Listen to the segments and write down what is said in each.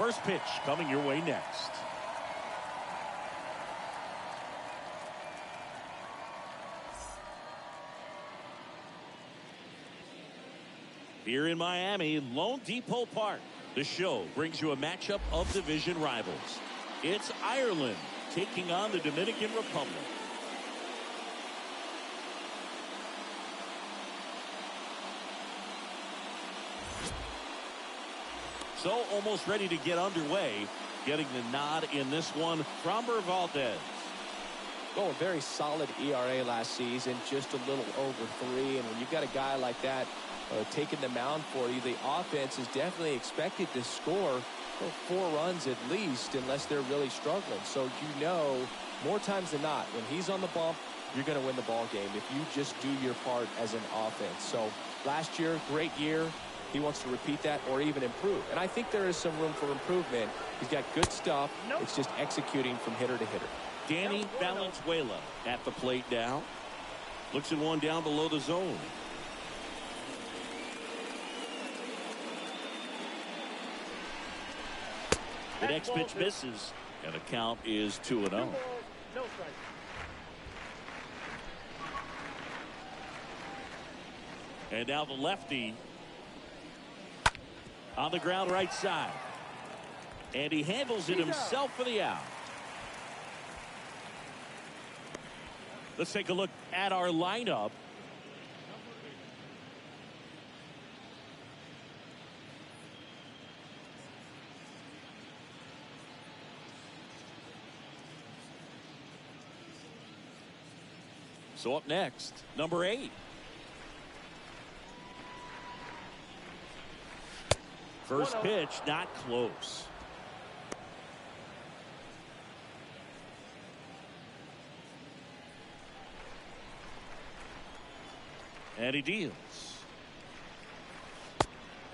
First pitch coming your way next. Here in Miami, Lone Depot Park, the show brings you a matchup of division rivals. It's Ireland taking on the Dominican Republic. So almost ready to get underway. Getting the nod in this one, Framber Valdez. Oh, a very solid ERA last season, just a little over 3. And when you've got a guy like that taking the mound for you, the offense is definitely expected to score 4 runs at least, unless they're really struggling. So you know, more times than not, when he's on the bump, you're going to win the ball game if you just do your part as an offense. So last year, great year. He wants to repeat that or even improve. And I think there is some room for improvement. He's got good stuff. It's just executing from hitter to hitter. Danny Valenzuela at the plate now. Looks at one down below the zone. The next pitch misses, and the count is 2-0. No strike. And now the lefty on the ground right side. And he handles it himself for the out. Let's take a look at our lineup. So up next, number 8. First pitch, not close. And he deals.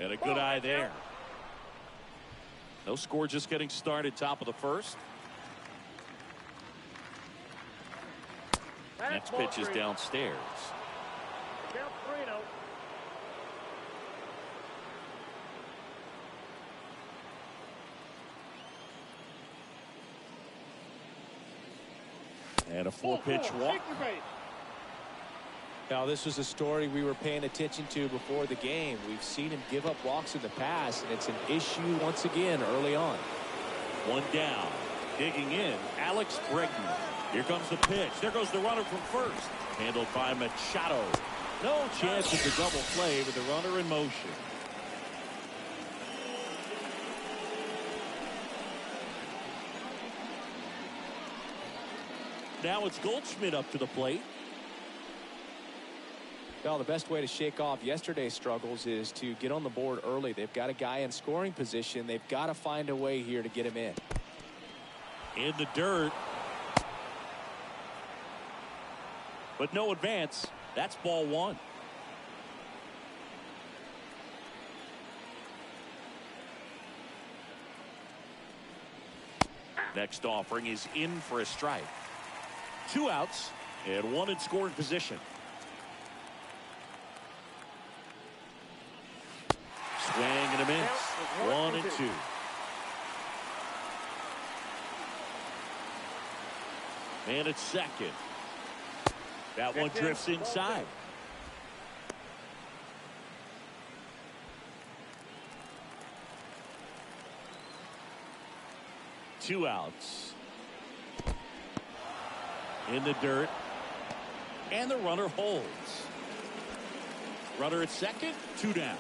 And a good eye there. No score, just getting started, top of the first. Next pitch is downstairs. Count 3-0. And a 4-pitch walk. Now, this was a story we were paying attention to before the game. We've seen him give up walks in the past, and it's an issue once again early on. One down. Digging in, Alex Bregman. Here comes the pitch. There goes the runner from first. Handled by Machado. No chance of the double play with the runner in motion. Now it's Goldschmidt up to the plate. Well, the best way to shake off yesterday's struggles is to get on the board early. They've got a guy in scoring position. They've got to find a way here to get him in. In the dirt. But no advance. That's ball 1. Next offering is in for a strike. 2 outs and 1 in scoring position. Swing and a miss. 1 and 2. And it's second. That one drifts inside. Two outs. In the dirt. And the runner holds. Runner at second, 2 down.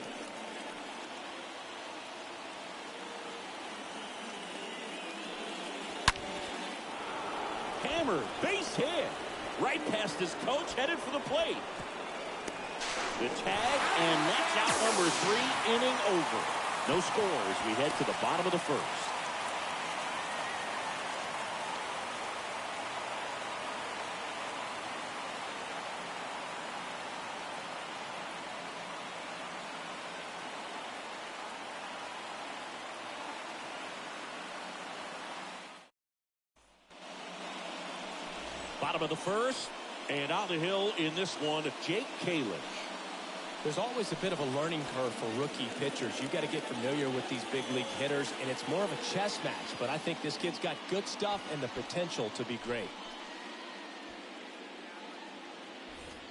Hammer, base hit. Right past his coach, headed for the plate. The tag, and that's out number 3, inning over. No score as we head to the bottom of the first. Bottom of the first, and on the hill in this one, Jake Kalish. There's always a bit of a learning curve for rookie pitchers. You've got to get familiar with these big league hitters, and it's more of a chess match. But I think this kid's got good stuff and the potential to be great.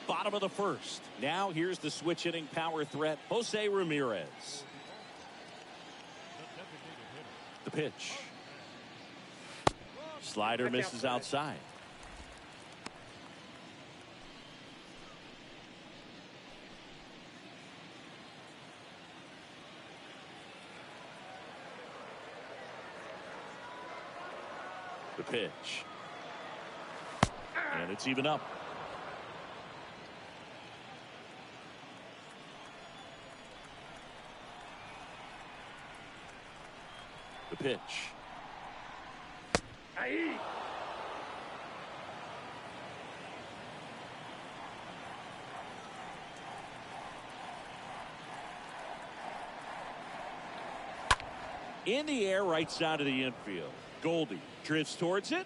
Bottom of the first. Now here's the switch hitting power threat, Jose Ramirez. The pitch. Slider misses outside. The pitch. And it's even up. The pitch. Ahí. In the air, right side of the infield. Goldie drifts towards it.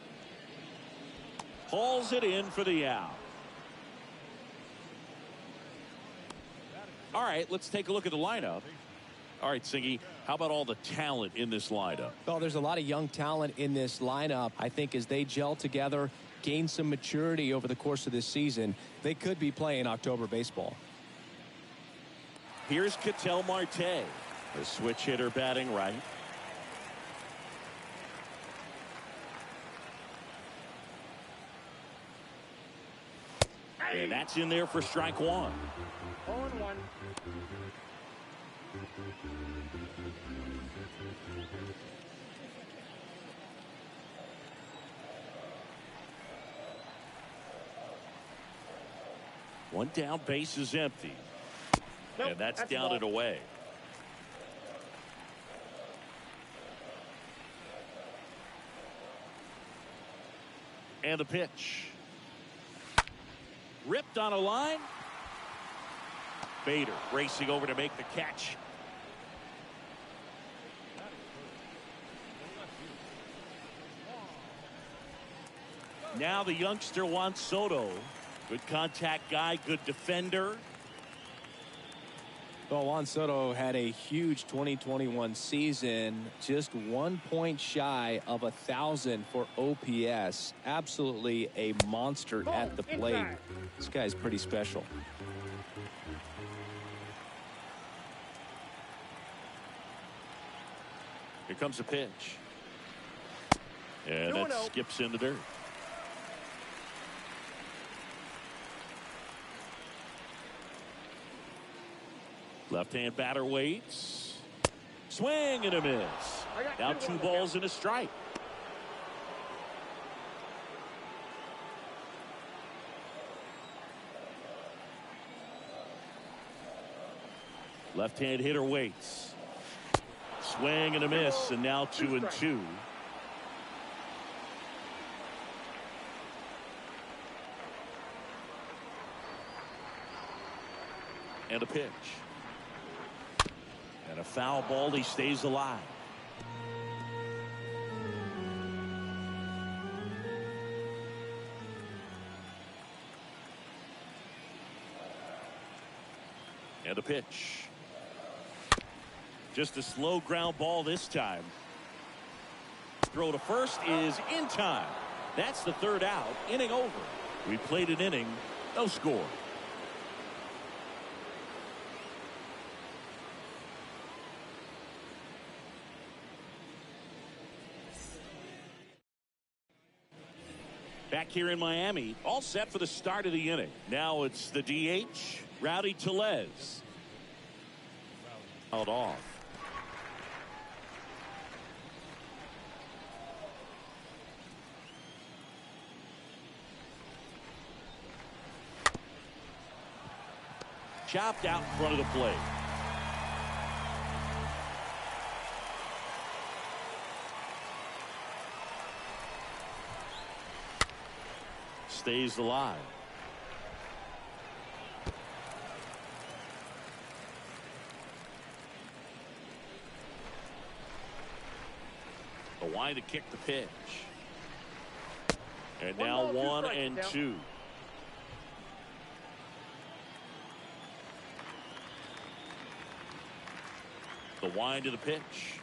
Hauls it in for the out. All right, let's take a look at the lineup. All right, Singy, how about all the talent in this lineup? Well, there's a lot of young talent in this lineup. I think as they gel together, gain some maturity over the course of this season, they could be playing October baseball. Here's Ketel Marte, the switch hitter batting right. And that's in there for strike one. 0-1. One down, base is empty. Nope, And that's that's a down ball. and away. And the pitch. Ripped on a line. Bader racing over to make the catch. Now the youngster Juan Soto. Good contact guy, good defender. Well, Juan Soto had a huge 2021 season, just 1 point shy of 1,000 for OPS. Absolutely a monster at the plate. Inside. This guy's pretty special. Here comes a pitch. And that 2-0. skips in the dirt. Left-hand batter waits. Swing and a miss. I got Now 2 two on the balls count. and a strike. Left-hand hitter waits. Swing and a miss, and now 2-2. And a pitch. And a foul ball. He stays alive. And a pitch. Just a slow ground ball this time. Throw to first is in time. That's the third out. Inning over. We played an inning. No score. Back here in Miami, all set for the start of the inning. Now it's the DH, Rowdy Tellez. Held off. Chopped out in front of the plate. Stays alive. The line to kick the pitch. And One now ball, 2 1 strikes and down. 2. The wind of the pitch.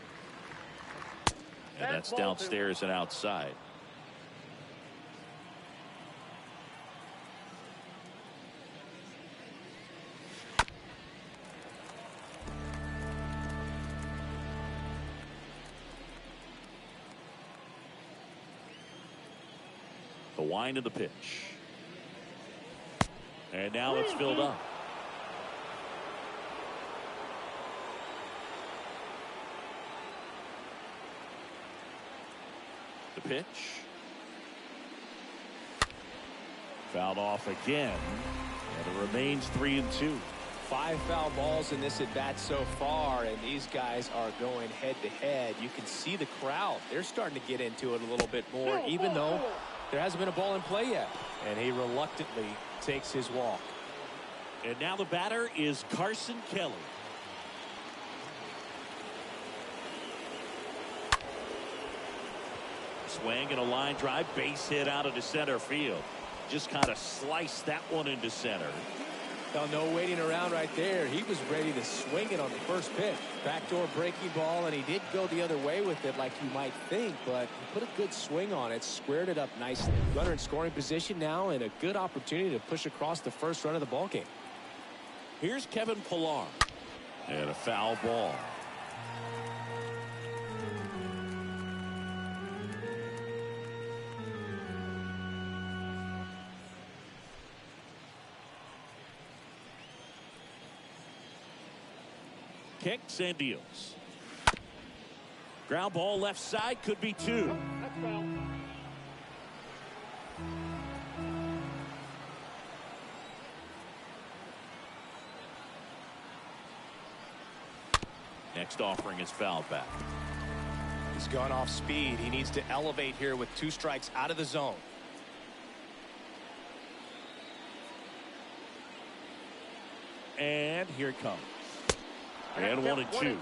And that's downstairs and outside. The wind of the pitch. And now it's filled up. The pitch. Fouled off again. And it remains 3-2. 5 foul balls in this at bat so far, and these guys are going head to head. You can see the crowd. They're starting to get into it a little bit more, even though there hasn't been a ball in play yet. And he reluctantly takes his walk. And now the batter is Carson Kelly. Swing and a line drive, base hit out of the center field. Just kind of sliced that one into center. Now, no waiting around right there. He was ready to swing it on the first pitch. Backdoor breaking ball, and he did go the other way with it like you might think, but he put a good swing on it, squared it up nicely. Runner in scoring position now, and a good opportunity to push across the first run of the ball game. Here's Kevin Pillar. And a foul ball. Kicks and deals. Ground ball left side, could be 2. That's foul. Next offering is fouled back. He's gone off speed. He needs to elevate here with 2 strikes out of the zone. And here it comes. And 1-2.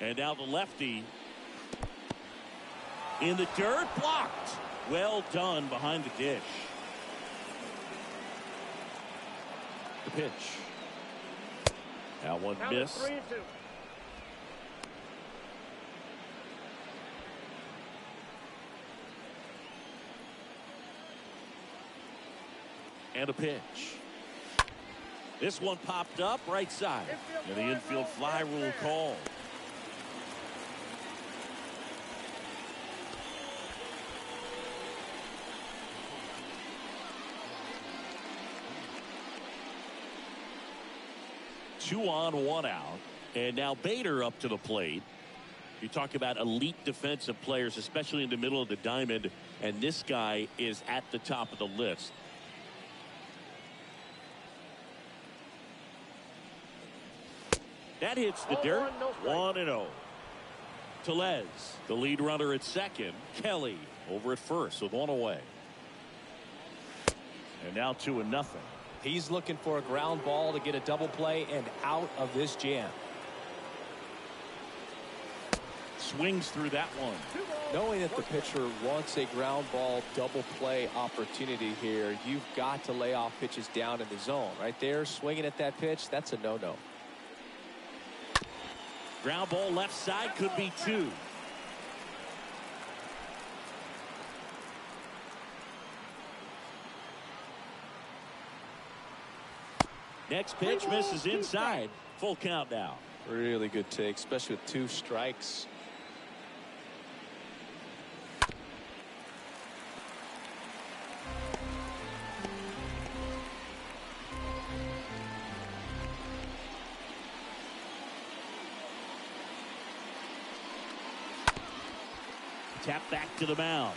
And now the lefty in the dirt, blocked. Well done behind the dish. The pitch. That one missed. 3-2. And a pitch. This one popped up right side. And the infield fly rule called. Two on, one out. And now Bader up to the plate. You talk about elite defensive players, especially in the middle of the diamond, and this guy is at the top of the list. That hits the dirt. 1-0. Tellez, the lead runner at second. Kelly over at first with 1 away. And now 2-0. He's looking for a ground ball to get a double play and out of this jam. Swings through that one. Knowing that the pitcher wants a ground ball double play opportunity here, you've got to lay off pitches down in the zone. Right there, swinging at that pitch, that's a no-no. Ground ball left side, could be 2. Next pitch misses inside. Full count now. Really good take, especially with 2 strikes. Tap back to the mound.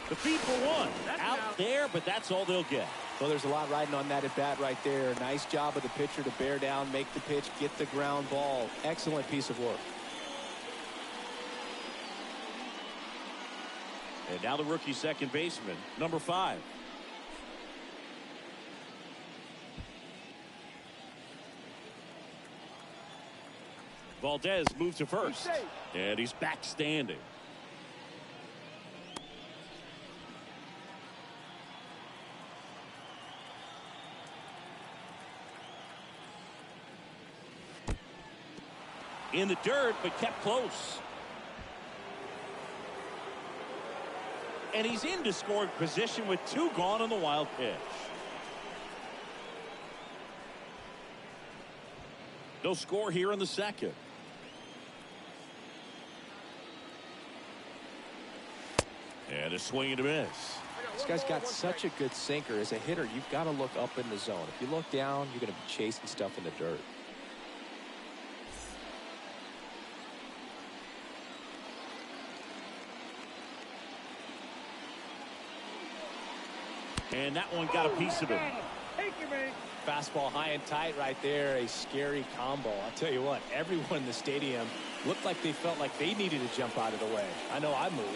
The feed for 1. Out there, but that's all they'll get. Well, there's a lot riding on that at bat right there. Nice job of the pitcher to bear down, make the pitch, get the ground ball. Excellent piece of work. And now the rookie second baseman, number 5. Valdez moves to first. And he's back standing. In the dirt, but kept close. And he's into scoring position with 2 gone on the wild pitch. No score here in the second. And a swing and a miss. This guy's got such a good sinker. As a hitter, you've got to look up in the zone. If you look down, you're going to be chasing stuff in the dirt. And that one got a piece of it. Fastball high and tight right there. A scary combo. I'll tell you what, everyone in the stadium looked like they felt like they needed to jump out of the way. I know I moved.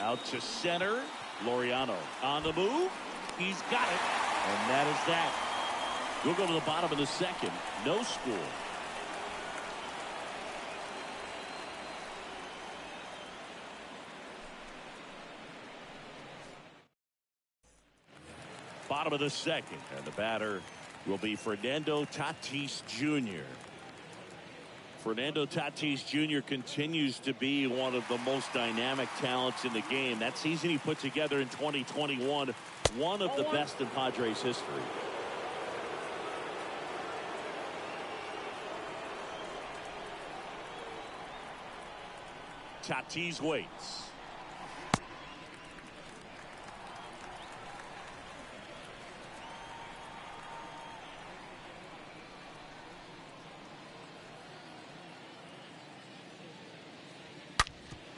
Out to center. Laureano on the move. He's got it. And that is that. We'll go to the bottom of the second. No score. Bottom of the second. And the batter will be Fernando Tatis Jr. Fernando Tatis Jr. continues to be one of the most dynamic talents in the game. That season he put together in 2021, one of the best in Padres history. Tatis waits.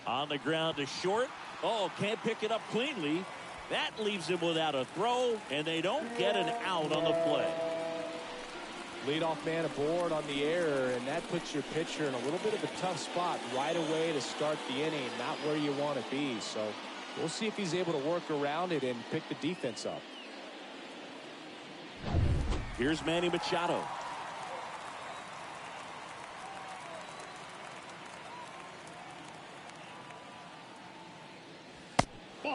On the ground to short. Oh, can't pick it up cleanly. That leaves him without a throw, and they don't get an out on the play. Leadoff man aboard on the error, and that puts your pitcher in a little bit of a tough spot right away to start the inning. Not where you want to be. So we'll see if he's able to work around it and pick the defense up. Here's Manny Machado.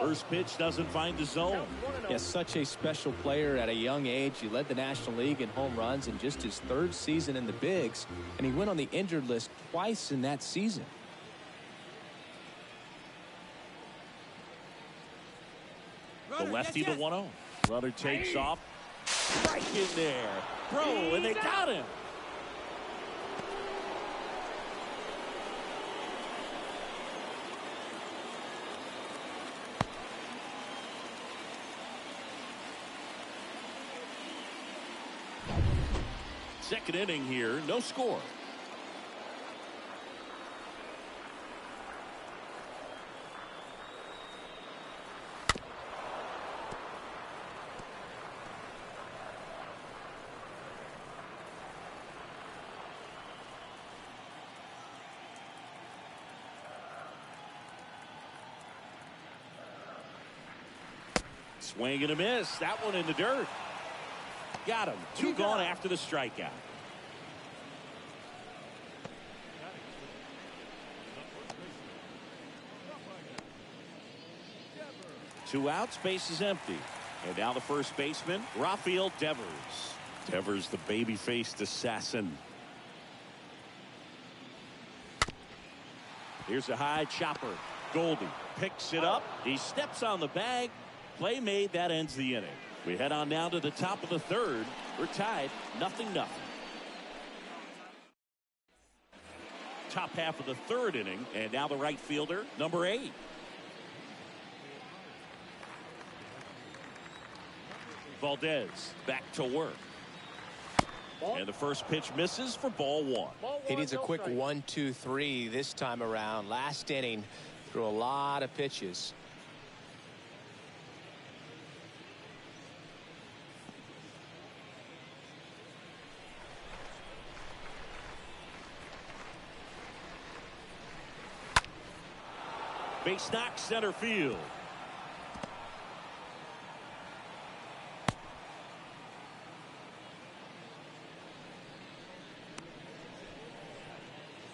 First pitch doesn't find the zone. Yes, such a special player at a young age. He led the National League in home runs in just his 3rd season in the bigs, and he went on the injured list twice in that season. The lefty to 1-0. Runner takes off. Right in there. Throw, and they got him. Second inning here, no score. Swing and a miss. That one in the dirt. Got him. 2 gone after the strikeout. Two outs, base is empty. And now the first baseman, Rafael Devers. Devers, the baby-faced assassin. Here's a high chopper. Goldie picks it up. He steps on the bag. Play made. That ends the inning. We head on now to the top of the 3rd. We're tied 0-0. Top half of the 3rd inning. And now the right fielder, number 8. Valdez back to work. And the first pitch misses for ball 1. He needs a quick 1-2-3 this time around. Last inning, threw a lot of pitches. Base knock, center field.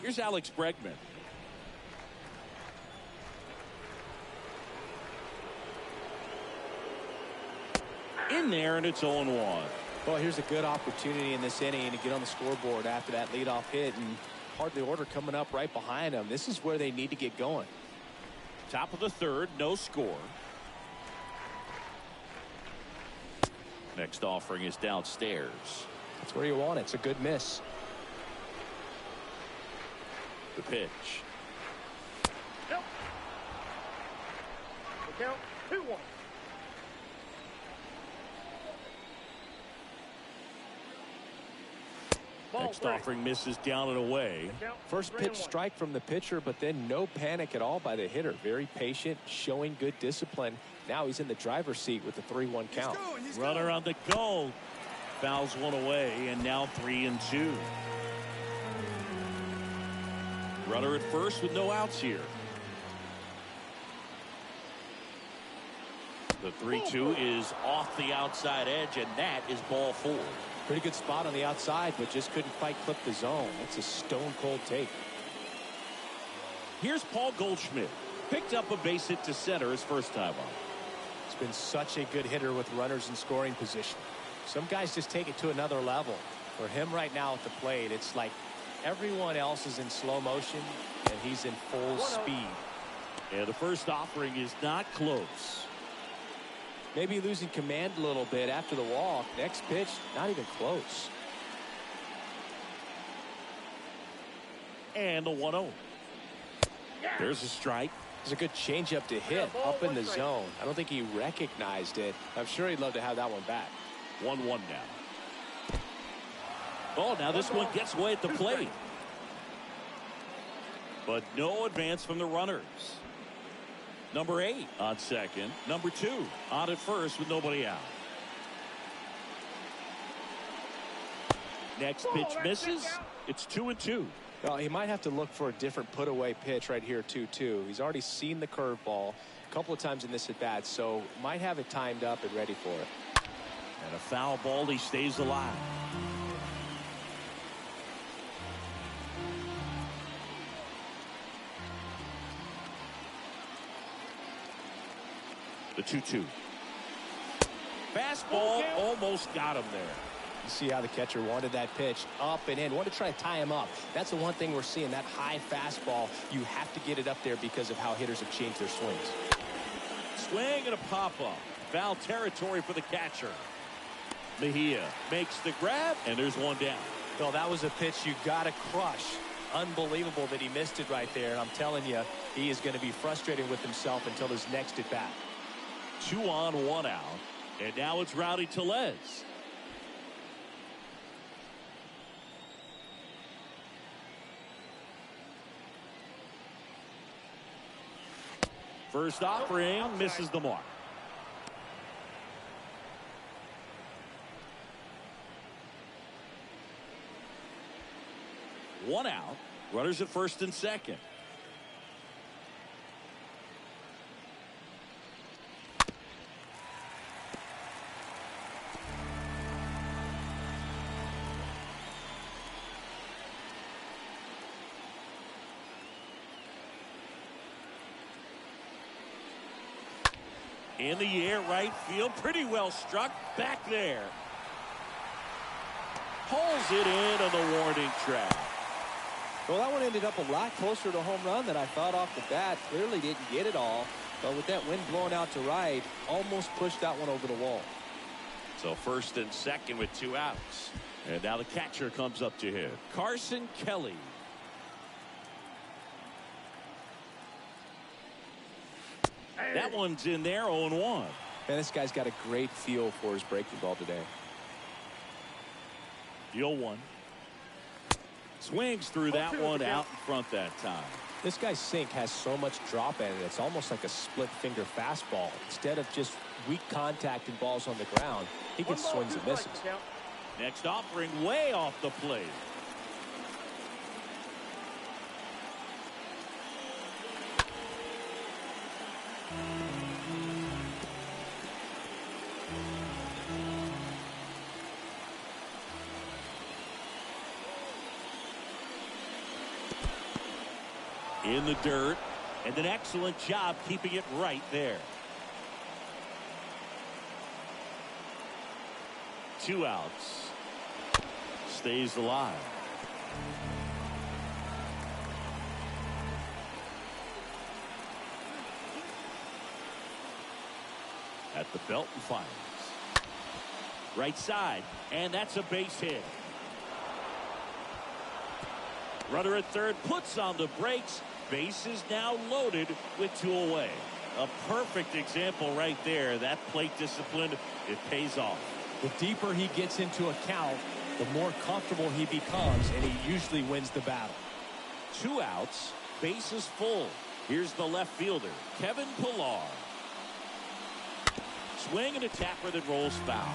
Here's Alex Bregman. In there, and it's 0-1. Well, here's a good opportunity in this inning to get on the scoreboard after that leadoff hit, and part of the order coming up right behind them. This is where they need to get going. Top of the third, no score. Next offering is downstairs. That's where you want it. It's a good miss. The pitch. Nope. The count 2-1. Next offering misses down and away. First pitch strike from the pitcher, but then no panic at all by the hitter. Very patient, showing good discipline. Now he's in the driver's seat with the 3-1 count. Runner on the go. Fouls one away, and now 3-2. Runner at first with no outs here. The 3-2 is off the outside edge, and that is ball 4. Pretty good spot on the outside, but just couldn't quite clip the zone. That's a stone-cold take. Here's Paul Goldschmidt. Picked up a base hit to center his first time on. He's been such a good hitter with runners in scoring position. Some guys just take it to another level. For him right now at the plate, it's like everyone else is in slow motion, and he's in full speed. And the first offering is not close. Maybe losing command a little bit after the walk. Next pitch, not even close. And the 1-0. There's a strike. There's a good changeup to hit up in the zone. I don't think he recognized it. I'm sure he'd love to have that one back. 1-1 now. Oh, now this one gets away at the plate. But no advance from the runners. Number 8 on second. Number 2 on at first with nobody out. Next pitch misses. It's 2-2. Well, he might have to look for a different put-away pitch right here, 2-2. He's already seen the curveball a couple of times in this at-bat, so might have it timed up and ready for it. And a foul ball, he stays alive. The 2-2. Fastball almost got him there. You see how the catcher wanted that pitch up and in. Wanted to try to tie him up. That's the one thing we're seeing, that high fastball. You have to get it up there because of how hitters have changed their swings. Swing and a pop-up. Foul territory for the catcher. Mejia makes the grab, and there's one down. Well, that was a pitch you got to crush. Unbelievable that he missed it right there. And I'm telling you, he is going to be frustrated with himself until his next at-bat. 2 on, 1 out. And now it's Rowdy Tellez. First offering misses the mark. One out. Runners at first and second. In the air, right field, pretty well struck, back there. Pulls it in on the warning track. Well, that one ended up a lot closer to home run than I thought off the bat. Clearly didn't get it all, but with that wind blowing out to right, almost pushed that one over the wall. So first and second with 2 outs. And now the catcher comes up to hit. Carson Kelly. That one's in there, 0-1. Man, this guy's got a great feel for his breaking ball today. The 0-1. Swings through that one out in front that time. This guy's sink has so much drop in it. It's almost like a split finger fastball. Instead of just weak contact and balls on the ground, he gets swings and misses. Next offering way off the plate. In the dirt, and an excellent job keeping it right there. 2 outs. Stays alive. At the belt and fires. Right side, and that's a base hit. Runner at third puts on the brakes. Base is now loaded with 2 away. A perfect example right there. That plate discipline, it pays off. The deeper he gets into a count, the more comfortable he becomes, and he usually wins the battle. 2 outs, base is full. Here's the left fielder, Kevin Pillar. Swing and a tapper that rolls foul.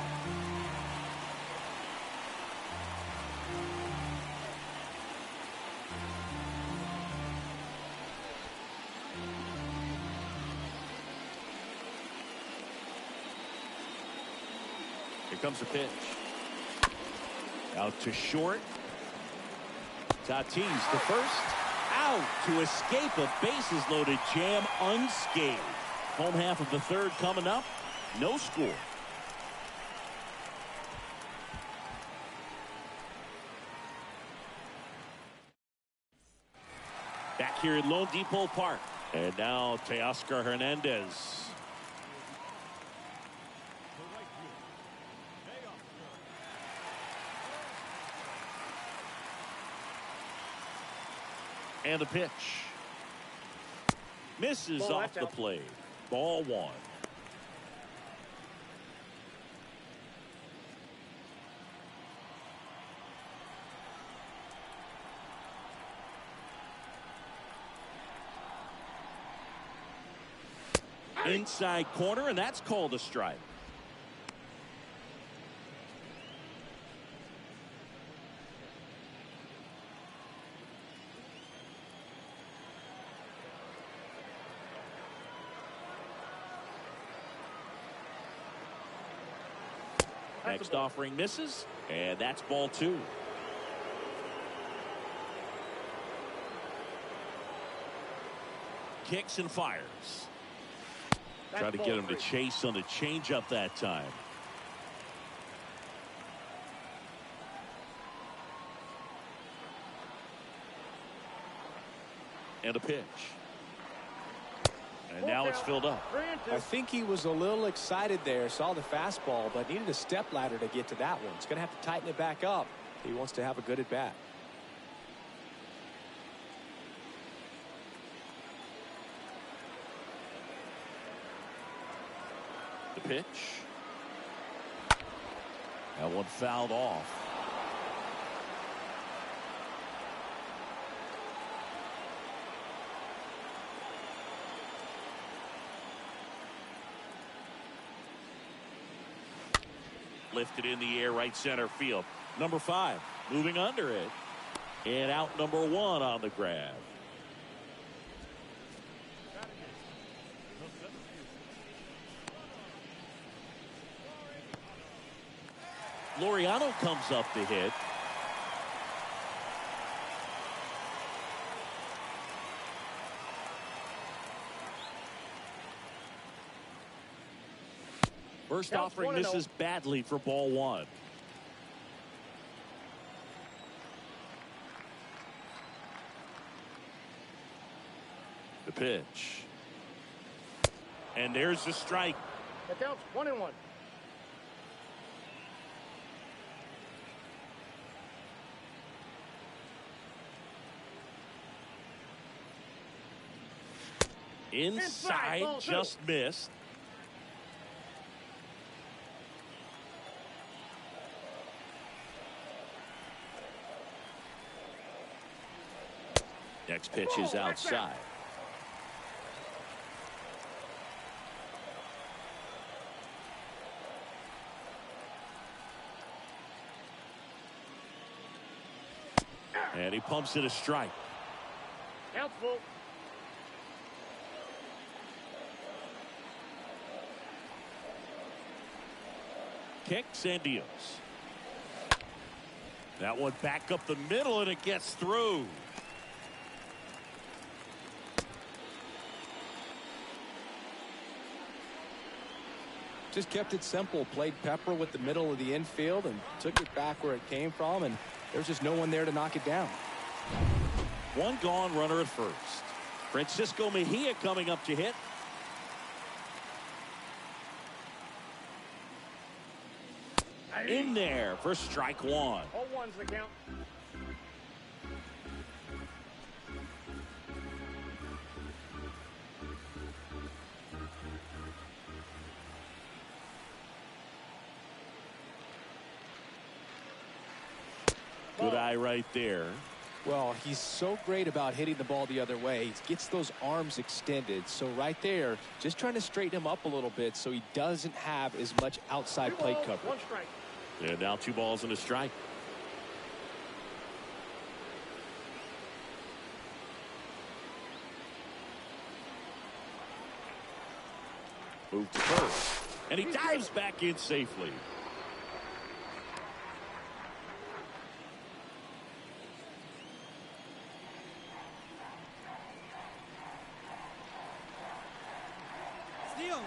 Here comes the pitch. Out to short. Tatis, the first. Out to escape a bases loaded jam unscathed. Home half of the third coming up. No score. Back here at Lone Depot Park. And now Teoscar Hernandez. And the pitch. Misses off the plate. Ball 1. Inside corner, and that's called a strike. Next offering misses, and that's ball 2. Kicks and fires. Try to get him to chase on the changeup that time. And a pitch. And now it's filled up. I think he was a little excited there, saw the fastball, but needed a step ladder to get to that one. He's going to have to tighten it back up. He wants to have a good at bat. The pitch. That one fouled off. Lifted in the air, right center field. Number 5 moving under it. And out number 1 on the grab. Laureano comes up to hit. First offering misses badly for ball 1. The pitch. And there's the strike. The count's 1-1. Inside, just missed. Next pitch is outside. And he pumps it a strike. Count's full. Kicks and deals. That one back up the middle, and it gets through. Just kept it simple, played pepper with the middle of the infield and took it back where it came from, and there's just no one there to knock it down. One gone runner at first. Francisco Mejia coming up to hit. In there for strike one. All one's the count. Good eye right there. Well, he's so great about hitting the ball the other way. He gets those arms extended. So right there, just trying to straighten him up a little bit so he doesn't have as much outside plate coverage. One strike. And now 2 balls and a strike. Move to first. And he dives back in safely.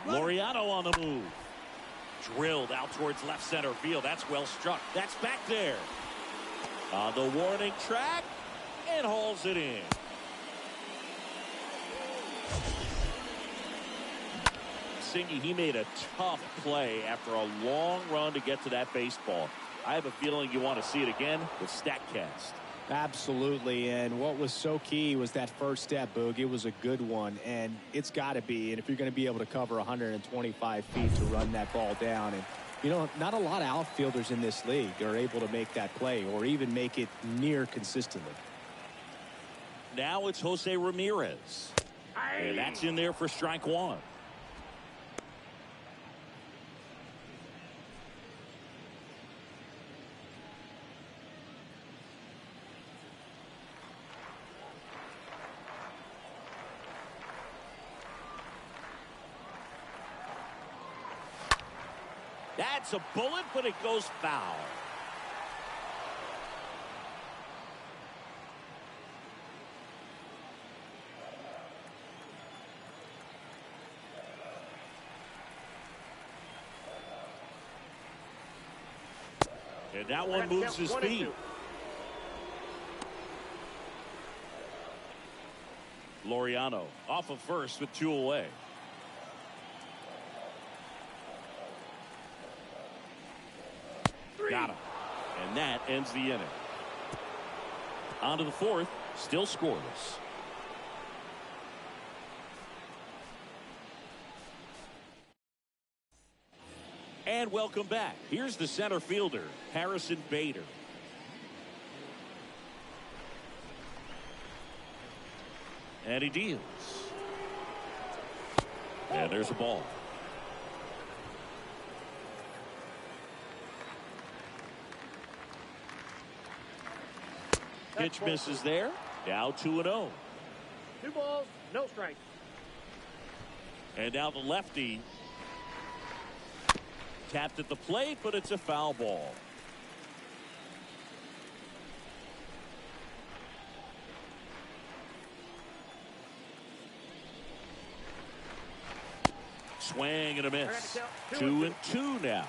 Laureano on the move. Drilled out towards left center field. That's well struck. That's back there. On the warning track. And hauls it in. Singy, he made a tough play after a long run to get to that baseball. I have a feeling you want to see it again with StatCast. Absolutely, and what was so key was that first step, Boog. It was a good one, and it's got to be. And if you're going to be able to cover 125 feet to run that ball down, and you know, not a lot of outfielders in this league are able to make that play or even make it near consistently. Now it's Jose Ramirez, and that's in there for strike one. That's a bullet, but it goes foul. And that one moves his feet. Laureano off of first with 2 away. Got him. And that ends the inning. On to the 4th. Still scoreless. And welcome back. Here's the center fielder, Harrison Bader. And he deals. And there's a ball. Pitch misses there. Now 2-0. 2 balls, no strike. And now the lefty tapped at the plate, but it's a foul ball. Swing and a miss. 2-2 now.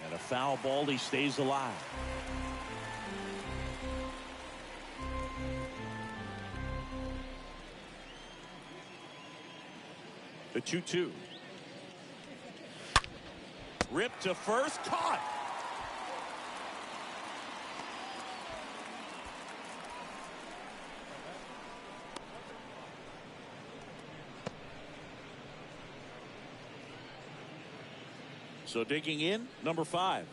And a foul ball, he stays alive. The 2-2. Ripped to first, caught. So digging in, number 5.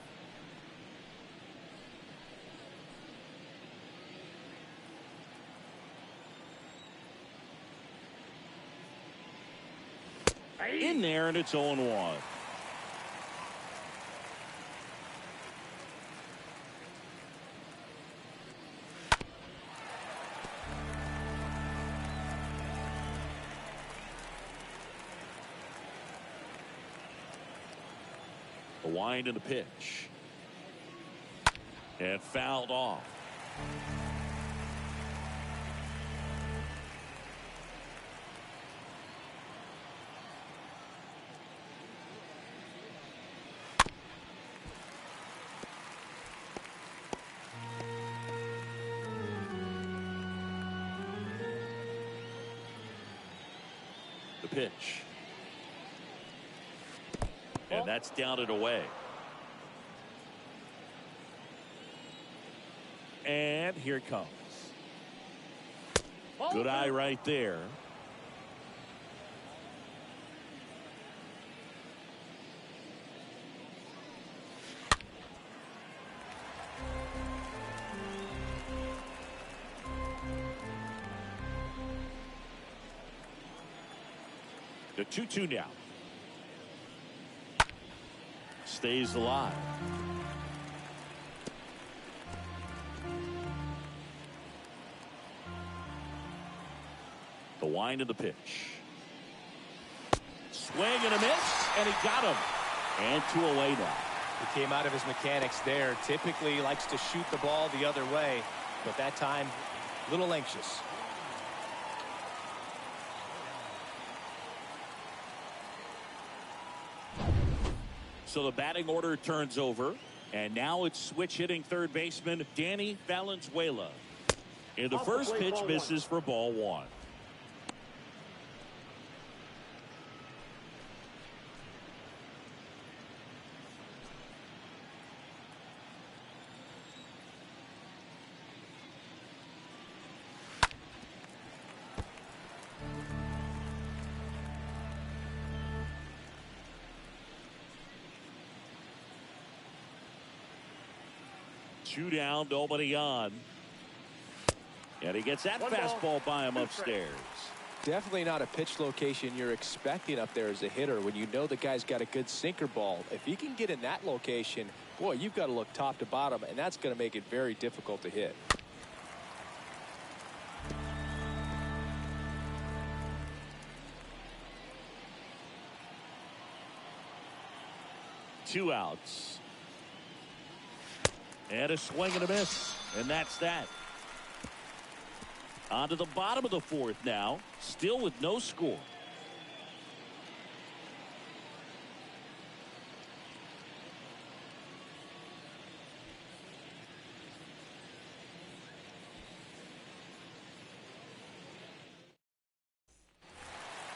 In there, and it's 0-1. The wind and the pitch. And fouled off. The pitch. And that's down and away. And here it comes. Good eye right there. The 2-2 now. Stays alive. The wind of the pitch. Swing and a miss, and he got him. And 2 away now. He came out of his mechanics there. Typically he likes to shoot the ball the other way, but that time a little anxious. So the batting order turns over, and now it's switch hitting third baseman Danny Valenzuela. And the first pitch misses for ball 1. Two down, nobody on. And he gets that fastball by him upstairs. Definitely not a pitch location you're expecting up there as a hitter when you know the guy's got a good sinker ball. If he can get in that location, boy, you've got to look top to bottom, and that's going to make it very difficult to hit. Two outs. And a swing and a miss. And that's that. On to the bottom of the 4th now. Still with no score.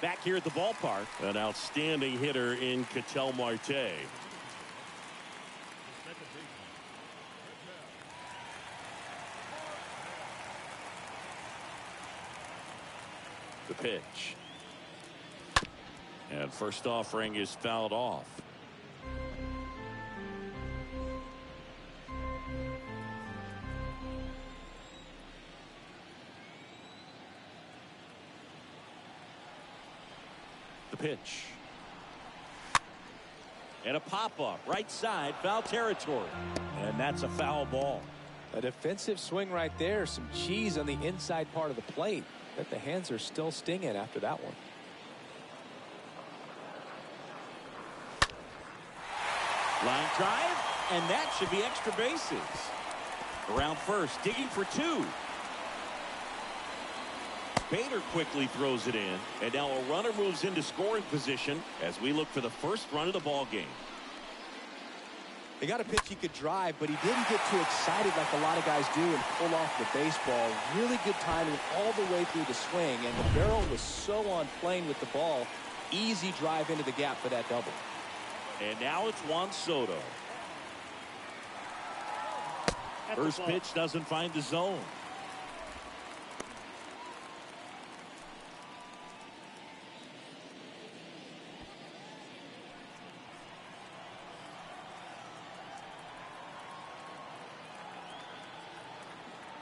Back here at the ballpark, an outstanding hitter in Ketel Marte. The pitch. And first offering is fouled off. The pitch. And a pop-up right side, foul territory. And that's a foul ball. A defensive swing right there. Some cheese on the inside part of the plate. Bet the hands are still stinging after that one. Line drive, and that should be extra bases. Around first, digging for 2. Bader quickly throws it in, and now a runner moves into scoring position as we look for the first run of the ball game. They got a pitch he could drive, but he didn't get too excited like a lot of guys do and pull off the baseball. Really good timing all the way through the swing, and the barrel was so on plane with the ball. Easy drive into the gap for that double. And now it's Juan Soto. First pitch doesn't find the zone.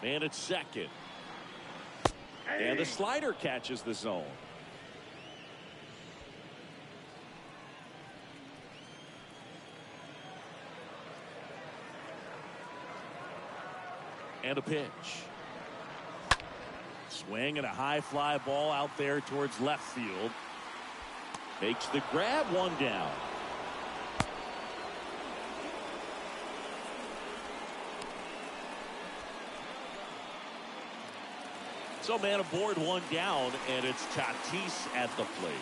And it's second. And the slider catches the zone. And a pitch. Swing and a high fly ball out there towards left field. Makes the grab, 1 down. So man aboard, one down, and it's Tatis at the plate.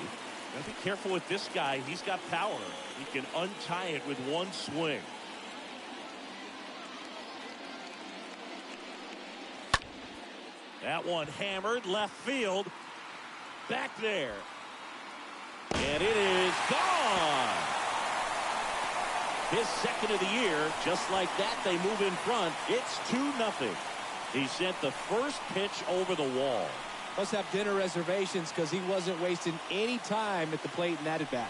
Gotta be careful with this guy. He's got power. He can untie it with one swing. That one hammered left field. Back there. And it is gone. His second of the year. Just like that, they move in front. It's 2-0. He sent the first pitch over the wall. Must have dinner reservations because he wasn't wasting any time at the plate in that at bat.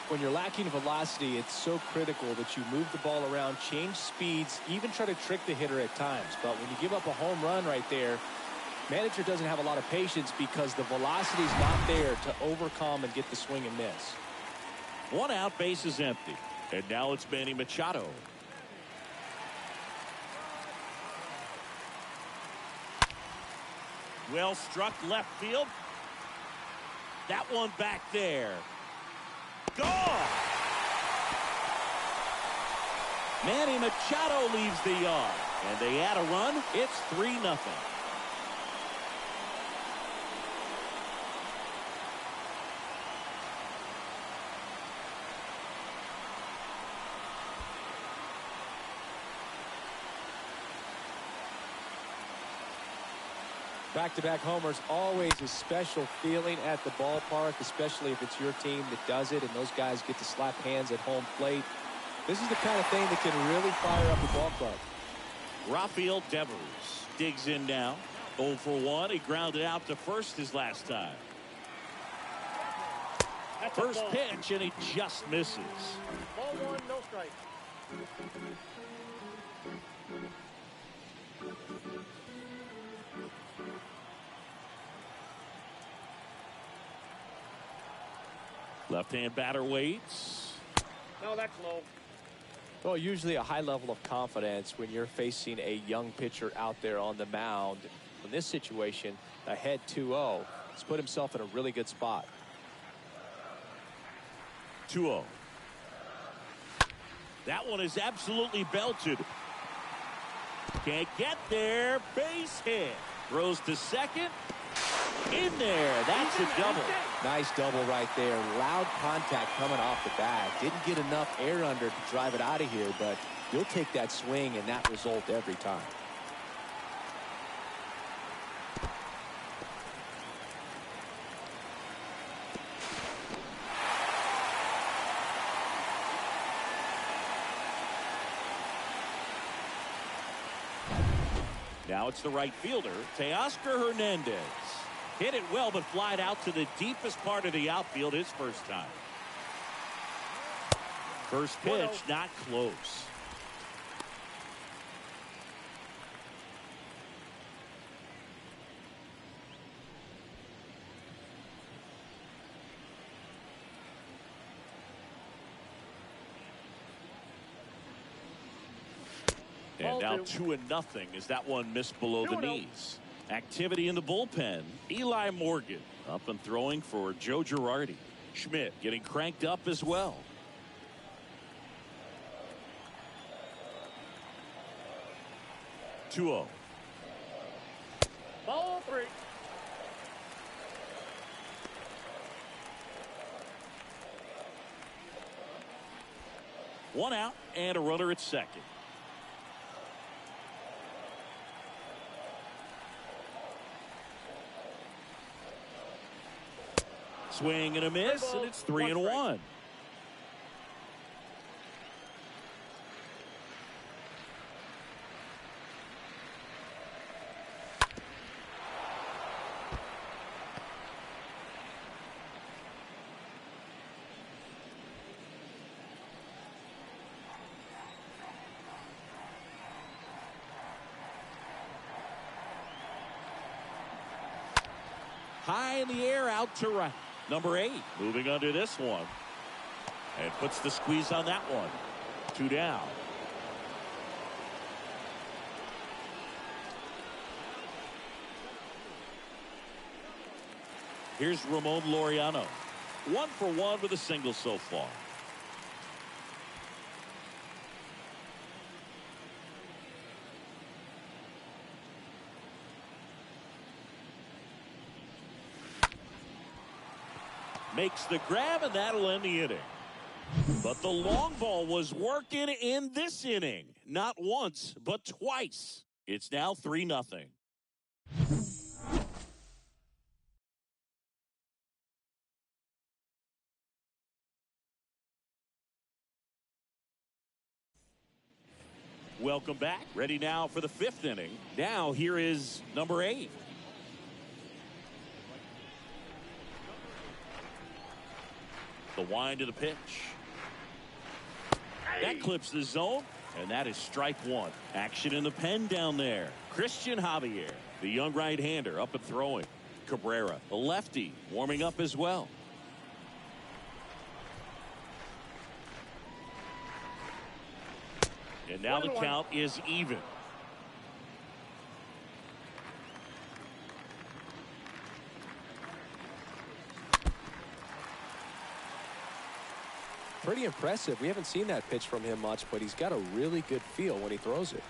When you're lacking velocity, it's so critical that you move the ball around, change speeds, even try to trick the hitter at times. But when you give up a home run right there, manager doesn't have a lot of patience because the velocity is not there to overcome and get the swing and miss. One out, base is empty. And now it's Manny Machado. Well struck left field. That one back there. Gone. Manny Machado leaves the yard. And they add a run. It's 3-0. Back-to-back homers, always a special feeling at the ballpark, especially if it's your team that does it and those guys get to slap hands at home plate. This is the kind of thing that can really fire up the ball club. Rafael Devers digs in now. 0 for 1. He grounded out to first his last time. First pitch, and he just misses. Ball 1, no strike. Left-hand batter waits. No, that's low. Well, usually a high level of confidence when you're facing a young pitcher out there on the mound. In this situation, ahead 2-0. He's put himself in a really good spot. 2-0. That one is absolutely belted. Can't get there. Base hit. Throws to second. In there. That's a double. Nice double right there. Loud contact coming off the bat. Didn't get enough air under to drive it out of here, but you'll take that swing and that result every time. Now it's the right fielder, Teoscar Hernandez. Hit it well, but flied out to the deepest part of the outfield his first time. First pitch, not close. And now 2-0 as that one missed below the knees. Activity in the bullpen. Eli Morgan up and throwing for Joe Girardi. Schmidt getting cranked up as well. Ball 3. One out and a runner at second. Swing and a miss, and it's 3-1. High in the air, out to right. Number 8 moving under this one and puts the squeeze on that one. 2 down. Here's Ramon Laureano. 1 for 1 with a single so far. Makes the grab, and that'll end the inning. But the long ball was working in this inning. Not once, but twice. It's now 3-0. Welcome back. Ready now for the 5th inning. Now here is number 8. The wind to the pitch. That clips the zone, and that is strike 1. Action in the pen down there. Christian Javier, the young right-hander, up and throwing. Cabrera, a lefty, warming up as well. And now the count is even. Pretty impressive. We haven't seen that pitch from him much, but he's got a really good feel when he throws it.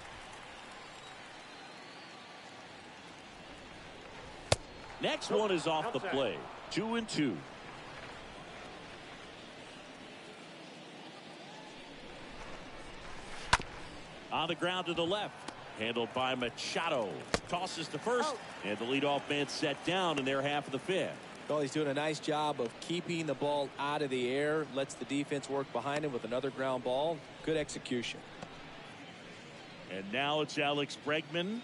Next one is off the plate. 2-2. On the ground to the left. Handled by Machado. Tosses to first. And the leadoff man set down in their half of the 5th. Well, he's doing a nice job of keeping the ball out of the air. Lets the defense work behind him with another ground ball. Good execution. And now it's Alex Bregman.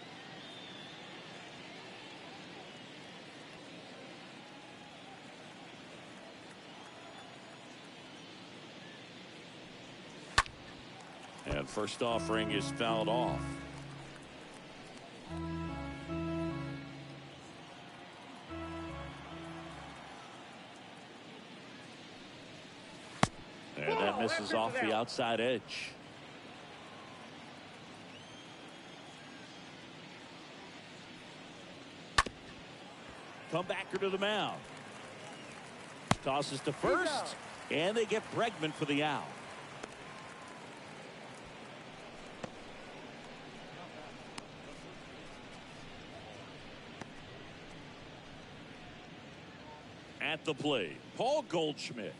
And first offering is fouled off. And that misses off the outside edge. Comebacker to the mound. Tosses to first. And they get Bregman for the out. At the plate, Paul Goldschmidt.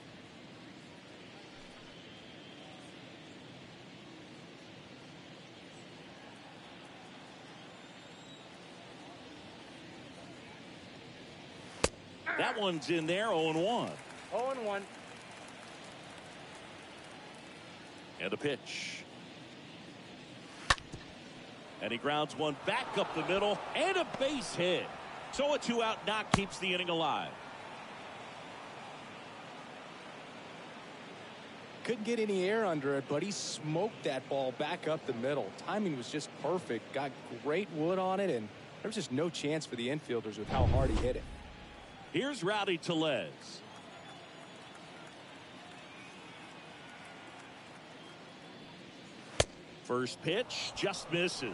That one's in there, 0-1. 0-1. And a pitch. And he grounds one back up the middle, and a base hit. So a 2-out knock keeps the inning alive. Couldn't get any air under it, but he smoked that ball back up the middle. Timing was just perfect. Got great wood on it, and there was just no chance for the infielders with how hard he hit it. Here's Rowdy Tellez. First pitch just misses.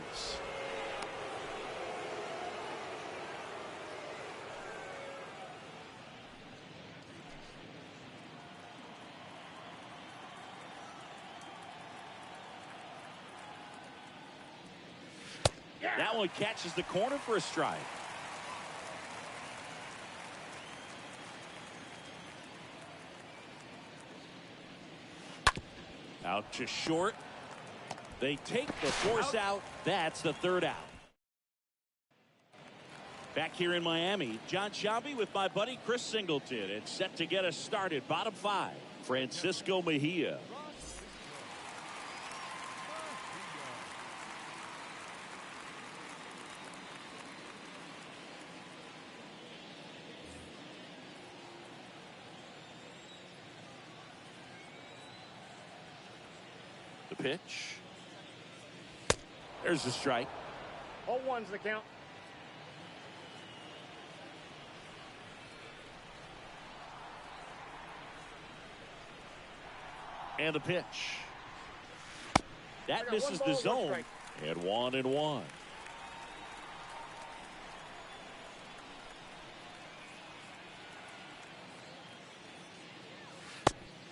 That one catches the corner for a strike. Out to short. They take the force out. That's the 3rd out. Back here in Miami, John Shambi with my buddy Chris Singleton. It's set to get us started. Bottom 5, Francisco Mejia. The pitch. There's the strike. 0-1's the count. And the pitch. That misses the zone. And 1-1.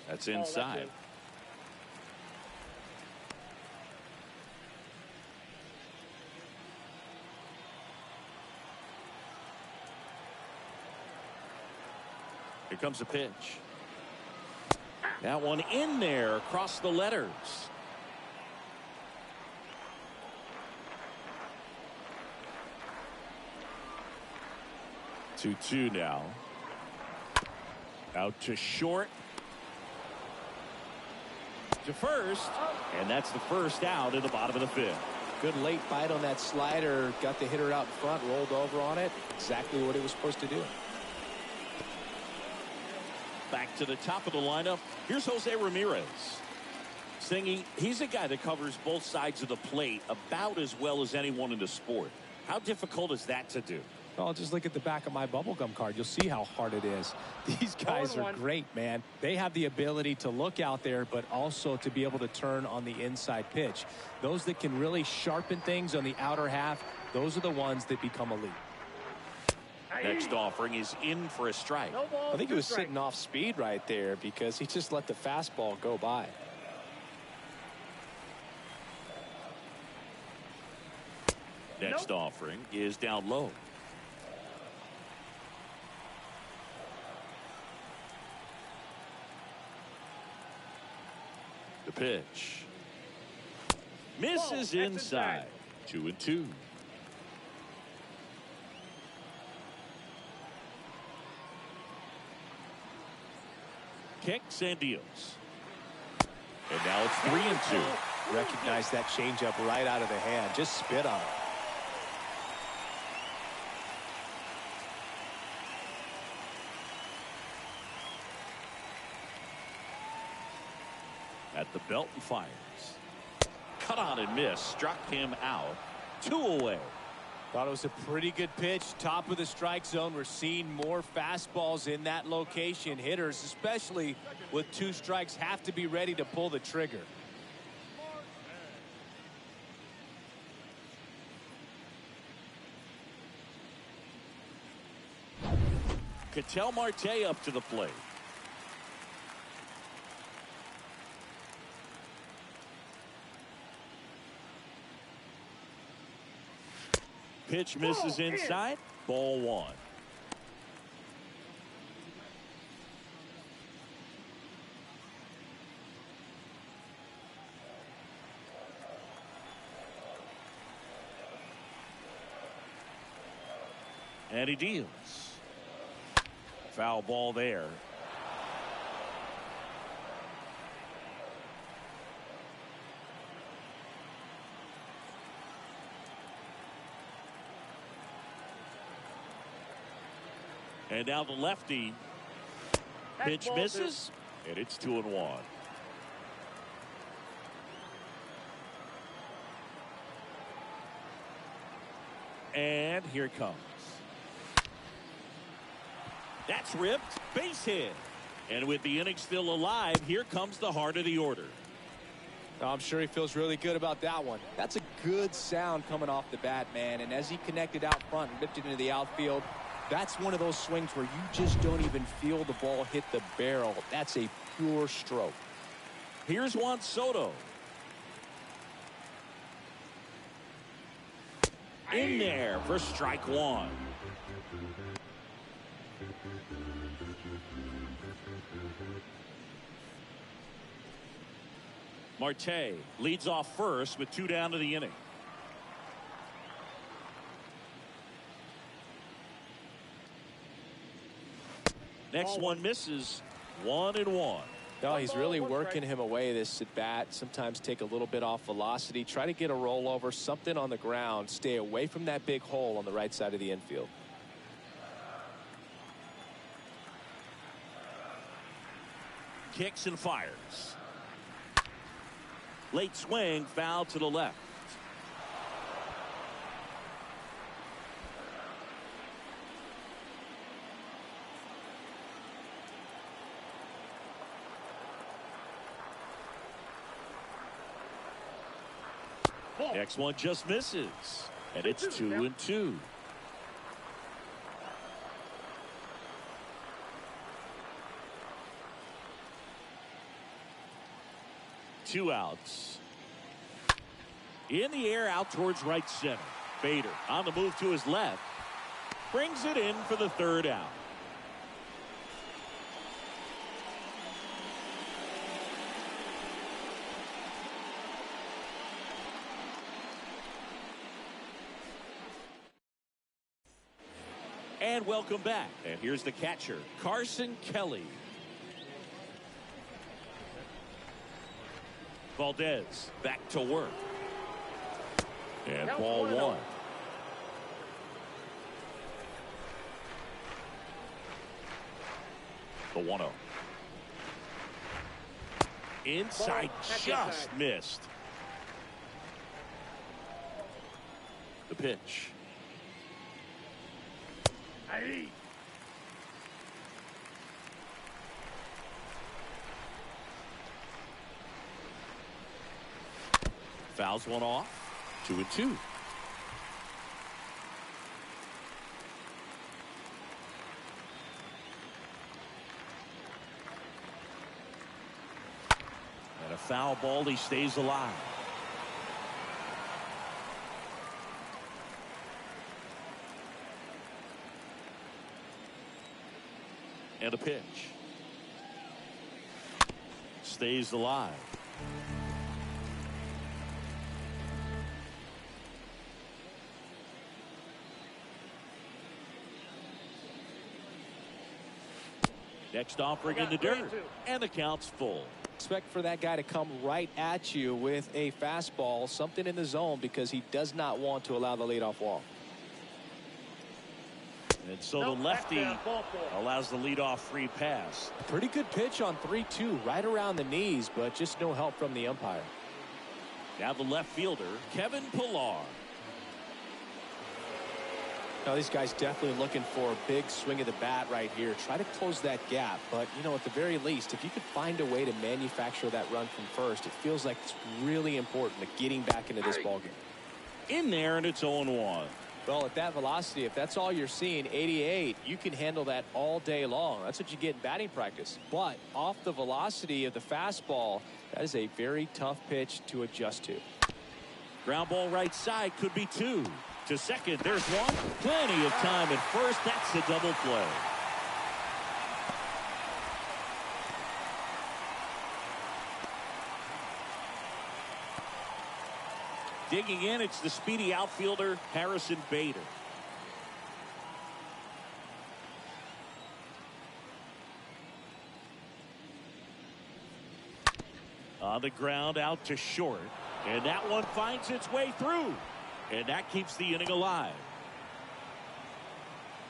That's inside. Here comes a pitch. That one in there across the letters. 2-2 now. Out to short. To first. And that's the first out in the bottom of the fifth. Good late bite on that slider. Got the hitter out in front, rolled over on it. Exactly what he was supposed to do. Back to the top of the lineup. Here's Jose Ramirez. Stingy, he's a guy that covers both sides of the plate about as well as anyone in the sport. How difficult is that to do? Well, just look at the back of my bubblegum card. You'll see how hard it is. These guys are great, man. They have the ability to look out there, but also to be able to turn on the inside pitch. Those that can really sharpen things on the outer half, those are the ones that become elite. Next offering is in for a strike. I think he was sitting off speed right there because he just let the fastball go by. Next offering is down low. The pitch. Misses inside. 2-2. Kicks and deals. And now it's 3-2. Recognize that changeup right out of the hand. Just spit on it. At the belt and fires. Cut on and miss. Struck him out. 2 away. Thought it was a pretty good pitch. Top of the strike zone. We're seeing more fastballs in that location. Hitters, especially with 2 strikes, have to be ready to pull the trigger. Ketel Marte up to the plate. Pitch misses inside. Ball 1. And he deals. Foul ball there. And now the lefty. Pitch misses, and it's 2-1. And here it comes. That's ripped. Base hit. And with the inning still alive, here comes the heart of the order. I'm sure he feels really good about that one. That's a good sound coming off the bat, man. And as he connected out front and ripped it into the outfield, that's one of those swings where you just don't even feel the ball hit the barrel. That's a pure stroke. Here's Juan Soto. In there for strike 1. Marte leads off first with 2 down to the inning. Next one misses. 1-1. No, he's really working him away this at bat. Sometimes take a little bit off velocity. Try to get a rollover, something on the ground. Stay away from that big hole on the right side of the infield. Kicks and fires. Late swing, foul to the left. Next one just misses. And it's 2-2. Two outs. In the air out towards right center. Bader on the move to his left. Brings it in for the 3rd out. And welcome back. And here's the catcher, Carson Kelly. Valdez back to work. And ball one. The 1-0. Inside, just missed. The pitch. Hey. Fouls one off. 2-2. And a foul ball. He stays alive. And a pitch. Stays alive. Next offering in the dirt. And the count's full. Expect for that guy to come right at you with a fastball, something in the zone, because he does not want to allow the leadoff walk. And so the lefty allows the leadoff free pass. Pretty good pitch on 3-2, right around the knees, but just no help from the umpire. Now the left fielder, Kevin Pillar. Now these guys definitely looking for a big swing of the bat right here. Try to close that gap, but you know, at the very least, if you could find a way to manufacture that run from first, it feels like it's really important to getting back into this ballgame. In there, and it's 0-1. Well, at that velocity, if that's all you're seeing, 88, you can handle that all day long. That's what you get in batting practice. But off the velocity of the fastball, that is a very tough pitch to adjust to. Ground ball right side, could be 2. To second, there's 1. Plenty of time at first. That's a double play. Digging in, it's the speedy outfielder, Harrison Bader. On the ground, out to short. And that one finds its way through. And that keeps the inning alive.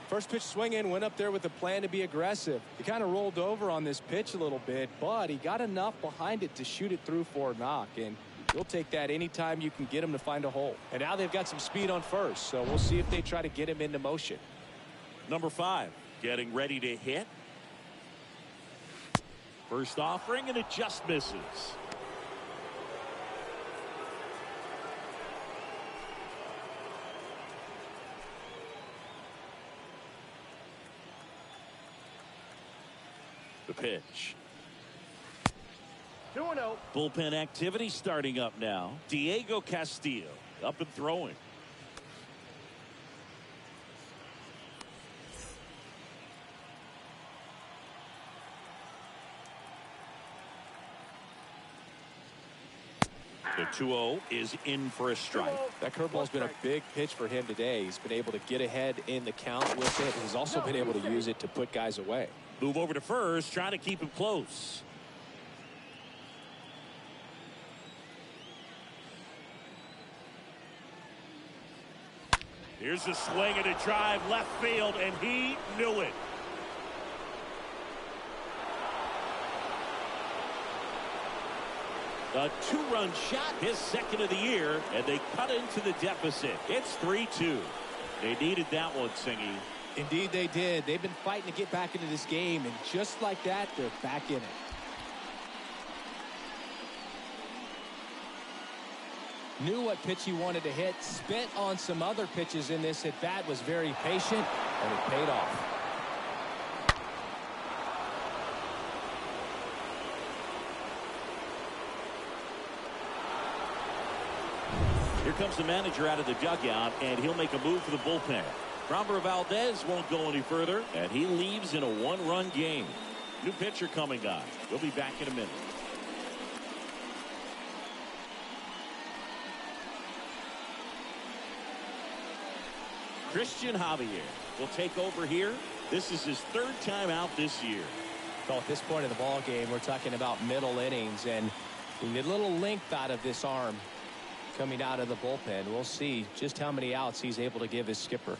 First pitch swing in, went up there with a plan to be aggressive. He kind of rolled over on this pitch a little bit, but he got enough behind it to shoot it through for a knock. And you'll take that anytime you can get him to find a hole. And now they've got some speed on first, so we'll see if they try to get him into motion. Number 5, getting ready to hit. First offering, and it just misses. The pitch. 2-0. Bullpen activity starting up now. Diego Castillo up and throwing. The 2-0 is in for a strike. That curveball's been a big pitch for him today. He's been able to get ahead in the count with it. He's also been able to use it to put guys away. Move over to first, trying to keep him close. Here's a swing and a drive left field, and he knew it. A 2-run shot, his second of the year, and they cut into the deficit. It's 3-2. They needed that one, Singy. Indeed they did. They've been fighting to get back into this game, and just like that, they're back in it. Knew what pitch he wanted to hit, spent on some other pitches in this at bat, was very patient, and it paid off. Here comes the manager out of the dugout, and he'll make a move for the bullpen. Framber Valdez won't go any further, and he leaves in a 1-run game. New pitcher coming on. We'll be back in a minute. Christian Javier will take over here. This is his third time out this year. So at this point of the ball game, we're talking about middle innings, and we need a little length out of this arm coming out of the bullpen. We'll see just how many outs he's able to give his skipper.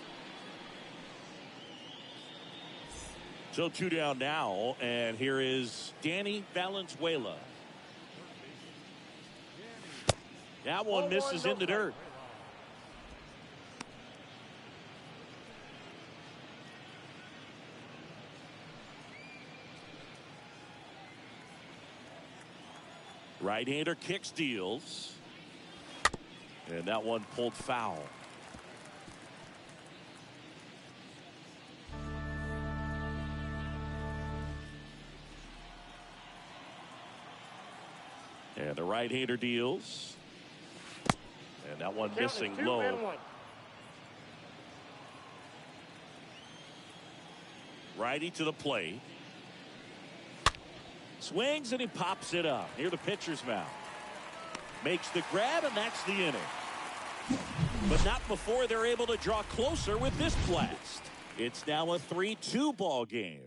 So 2 down now, and here is Danny Valenzuela. That one misses in the dirt. Right-hander kicks, deals. And that one pulled foul. And the right-hander deals. And that one missing low. Righty to the plate. Swings and he pops it up near the pitcher's mound. Makes the grab, and that's the inning. But not before they're able to draw closer with this blast. It's now a 3-2 ball game.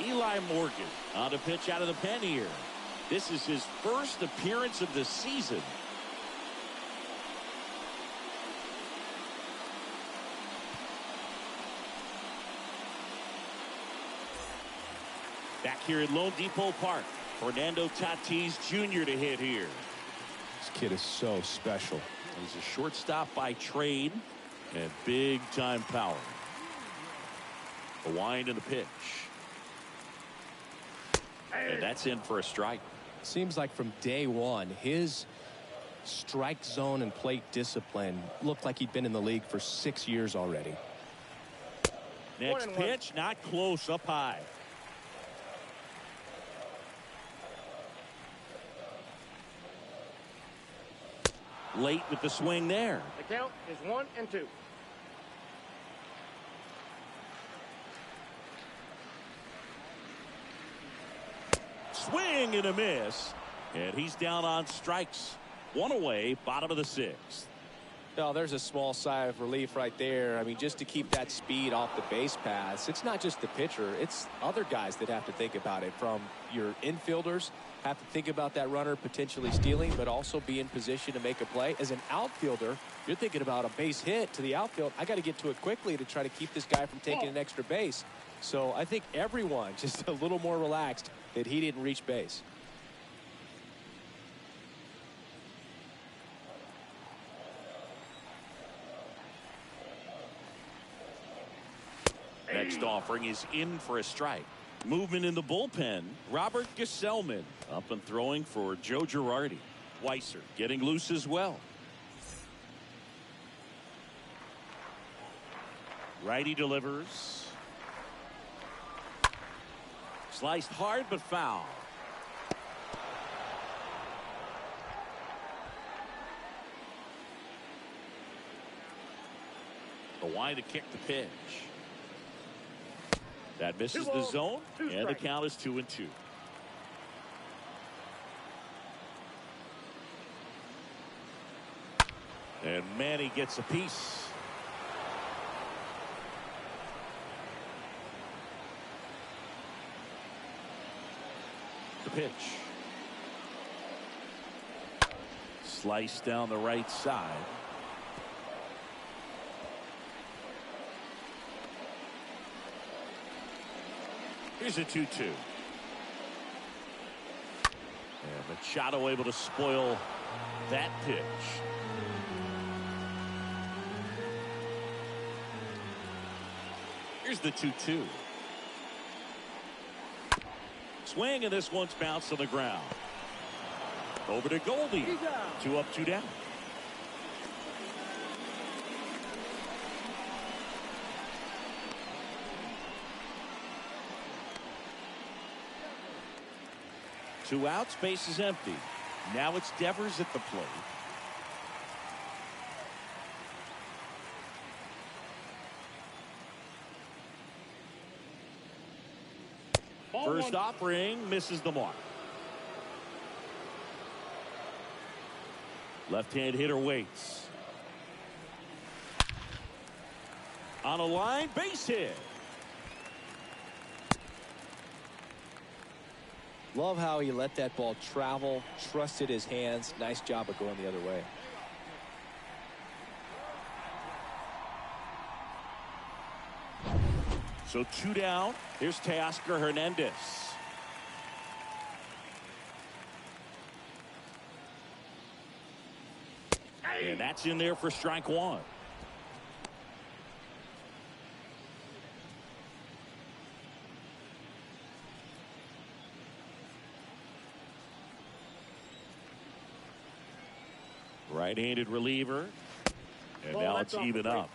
Eli Morgan on a pitch out of the pen here. This is his first appearance of the season. Back here at Lone Depot Park, Fernando Tatis Jr. to hit here. This kid is so special. He's a shortstop by trade and big-time power. The wind and the pitch. And that's in for a strike. Seems like from day one, his strike zone and plate discipline looked like he'd been in the league for 6 years already. Next pitch, not close, up high. Late with the swing there. The count is 1-2. Swing and a miss. And he's down on strikes. One away, bottom of the sixth. Well, there's a small sigh of relief right there. I mean, just to keep that speed off the base paths. It's not just the pitcher. It's other guys that have to think about it. From your infielders, have to think about that runner potentially stealing, but also be in position to make a play. As an outfielder, you're thinking about a base hit to the outfield. I got to get to it quickly to try to keep this guy from taking an extra base. So I think everyone just a little more relaxed that he didn't reach base. Next offering is in for a strike. Movement in the bullpen. Robert Gesellman up and throwing for Joe Girardi. Weiser getting loose as well. Righty delivers. Sliced hard but foul. The wind to kick the pitch. That misses the zone, and the count is 2-2. And Manny gets a piece. The pitch. Slice down the right side. Here's a 2-2. And Machado able to spoil that pitch. Here's the 2-2. Swing, and this one's bounced on the ground. Over to Goldie. 2 up, 2 down. Two outs, base is empty. Now it's Devers at the plate. First offering misses the mark. Left-hand hitter waits. On a line, base hit. Love how he let that ball travel, trusted his hands. Nice job of going the other way. So 2 down. Here's Teoscar Hernandez. And that's in there for strike 1. Right-handed reliever. And now it's even up.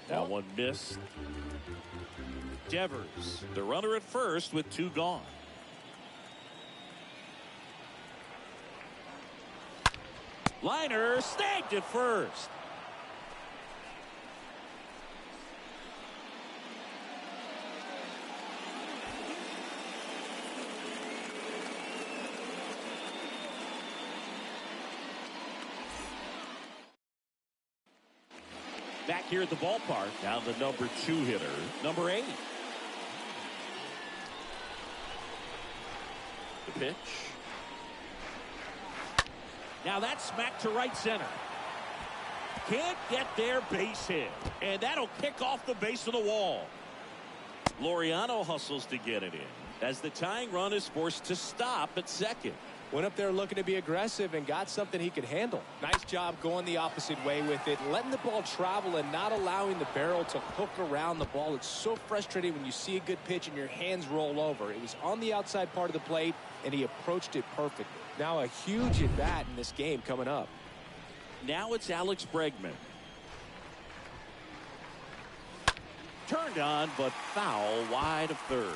That one missed. Devers, the runner at first with 2 gone. Liner snagged at first. Back here at the ballpark, now the number 2 hitter, number 8. The pitch. Now that's smacked to right center. Can't get there, base hit. And that'll kick off the base of the wall. Laureano hustles to get it in, as the tying run is forced to stop at second. Went up there looking to be aggressive and got something he could handle. Nice job going the opposite way with it, letting the ball travel and not allowing the barrel to hook around the ball. It's so frustrating when you see a good pitch and your hands roll over. It was on the outside part of the plate, and he approached it perfectly. Now a huge at bat in this game coming up. Now it's Alex Bregman. Turned on, but foul wide of third.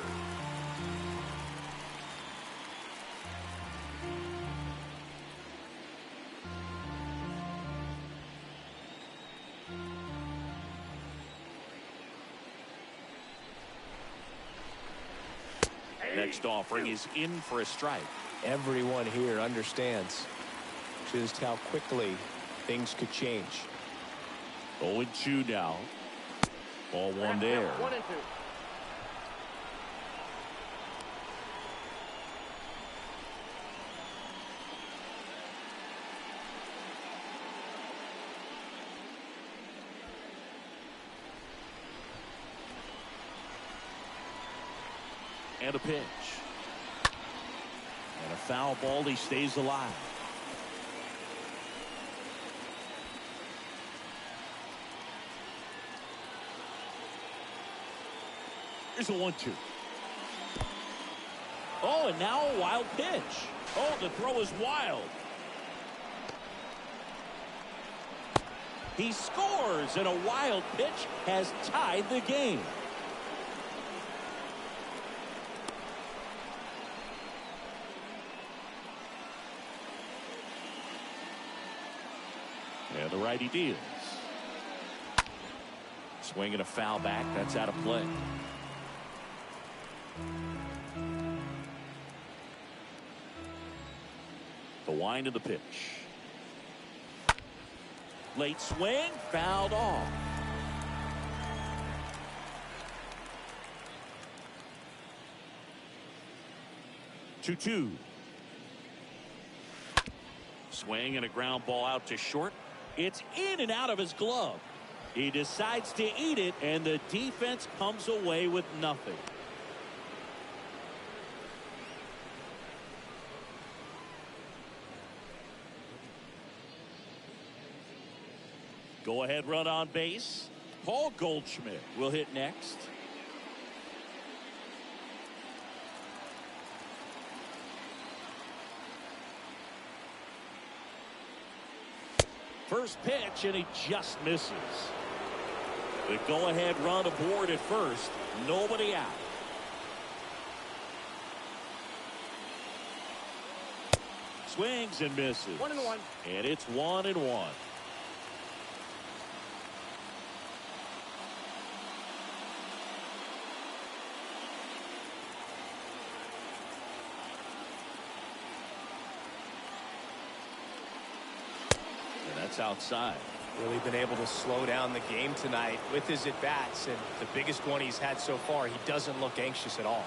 Next offering is in for a strike. Everyone here understands just how quickly things could change. 0-2 now. Ball 1 there. 1-2. And a pitch. And a foul ball. He stays alive. Here's a 1-2. Oh, and now a wild pitch. Oh, the throw is wild. He scores, and a wild pitch has tied the game. And the righty deals. Swinging a foul back. That's out of play. The wind of the pitch. Late swing. Fouled off. Two. Swing and a ground ball out to short. It's in and out of his glove. He decides to eat it, and the defense comes away with nothing. Go ahead run on base. Paul Goldschmidt will hit next. First pitch, and he just misses. The go-ahead run aboard at first. Nobody out. Swings and misses. 1-1. And it's 1-1. That's outside. Really been able to slow down the game tonight with his at-bats, and the biggest one he's had so far, he doesn't look anxious at all.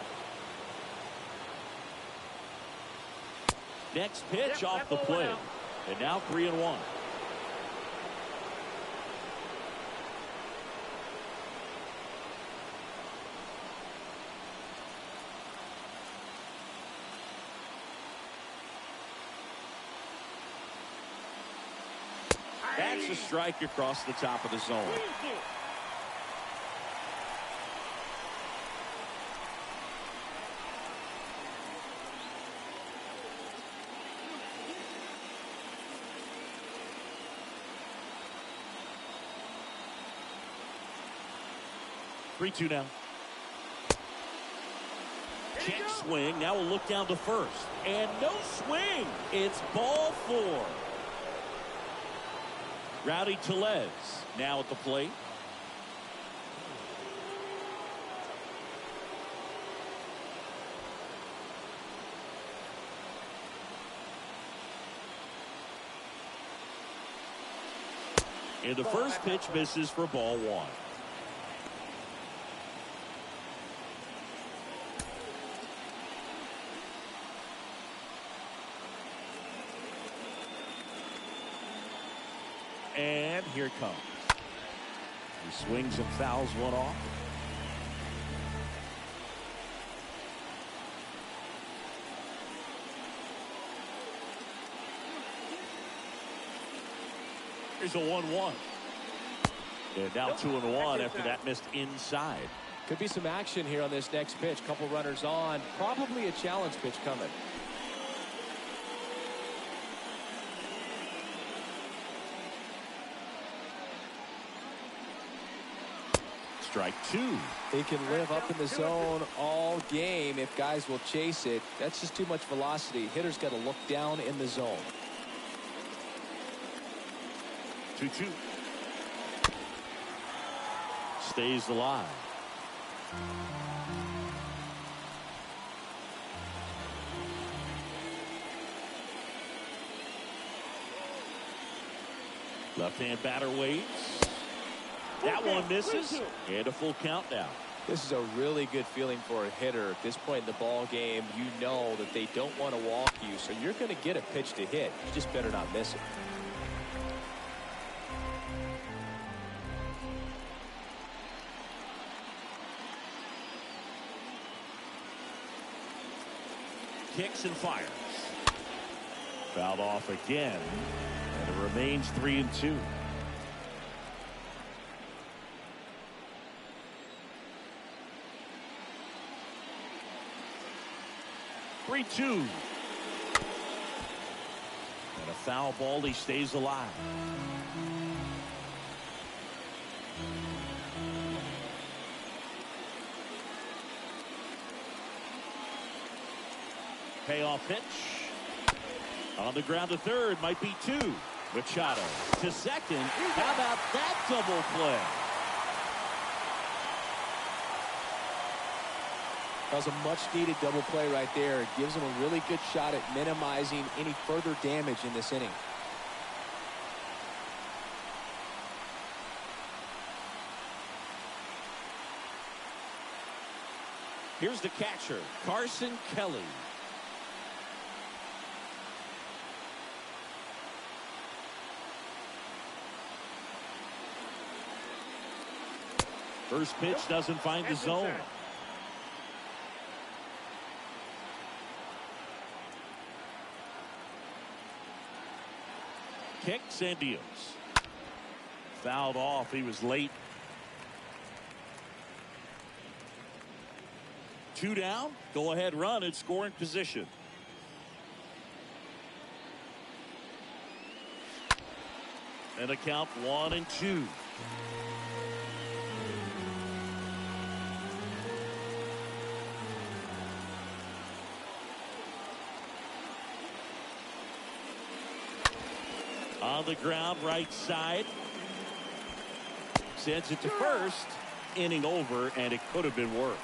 Next pitch off the plate. And now 3-1. That's a strike across the top of the zone. Three-two now. Check swing. Now we'll look down to first. And no swing. It's ball 4. Rowdy Tellez now at the plate. And the first pitch misses for ball 1. And here it comes. He swings and fouls one off. Here's a 1-1. And now 2-1 after that missed inside. Could be some action here on this next pitch. Couple runners on. Probably a challenge pitch coming. Strike 2. He can live up in the zone all game if guys will chase it. That's just too much velocity. Hitter's got to look down in the zone. 2-2. Stays alive. Left-hand batter waits. That one misses. And a full count now. This is a really good feeling for a hitter. At this point in the ball game, you know that they don't want to walk you, so you're going to get a pitch to hit. You just better not miss it. Kicks and fires. Fouled off again. And it remains 3-2. And a foul ball. He stays alive. Payoff pitch. On the ground to third. Might be 2. Machado to second. How about that double play? That was a much-needed double play right there. It gives him a really good shot at minimizing any further damage in this inning. Here's the catcher, Carson Kelly. First pitch doesn't find the zone. Kicks and deals. Fouled off. He was late. 2 down. Go ahead run in scoring position. And a count 1-2. On the ground, right side. Sends it to first. Inning over, and it could have been worse.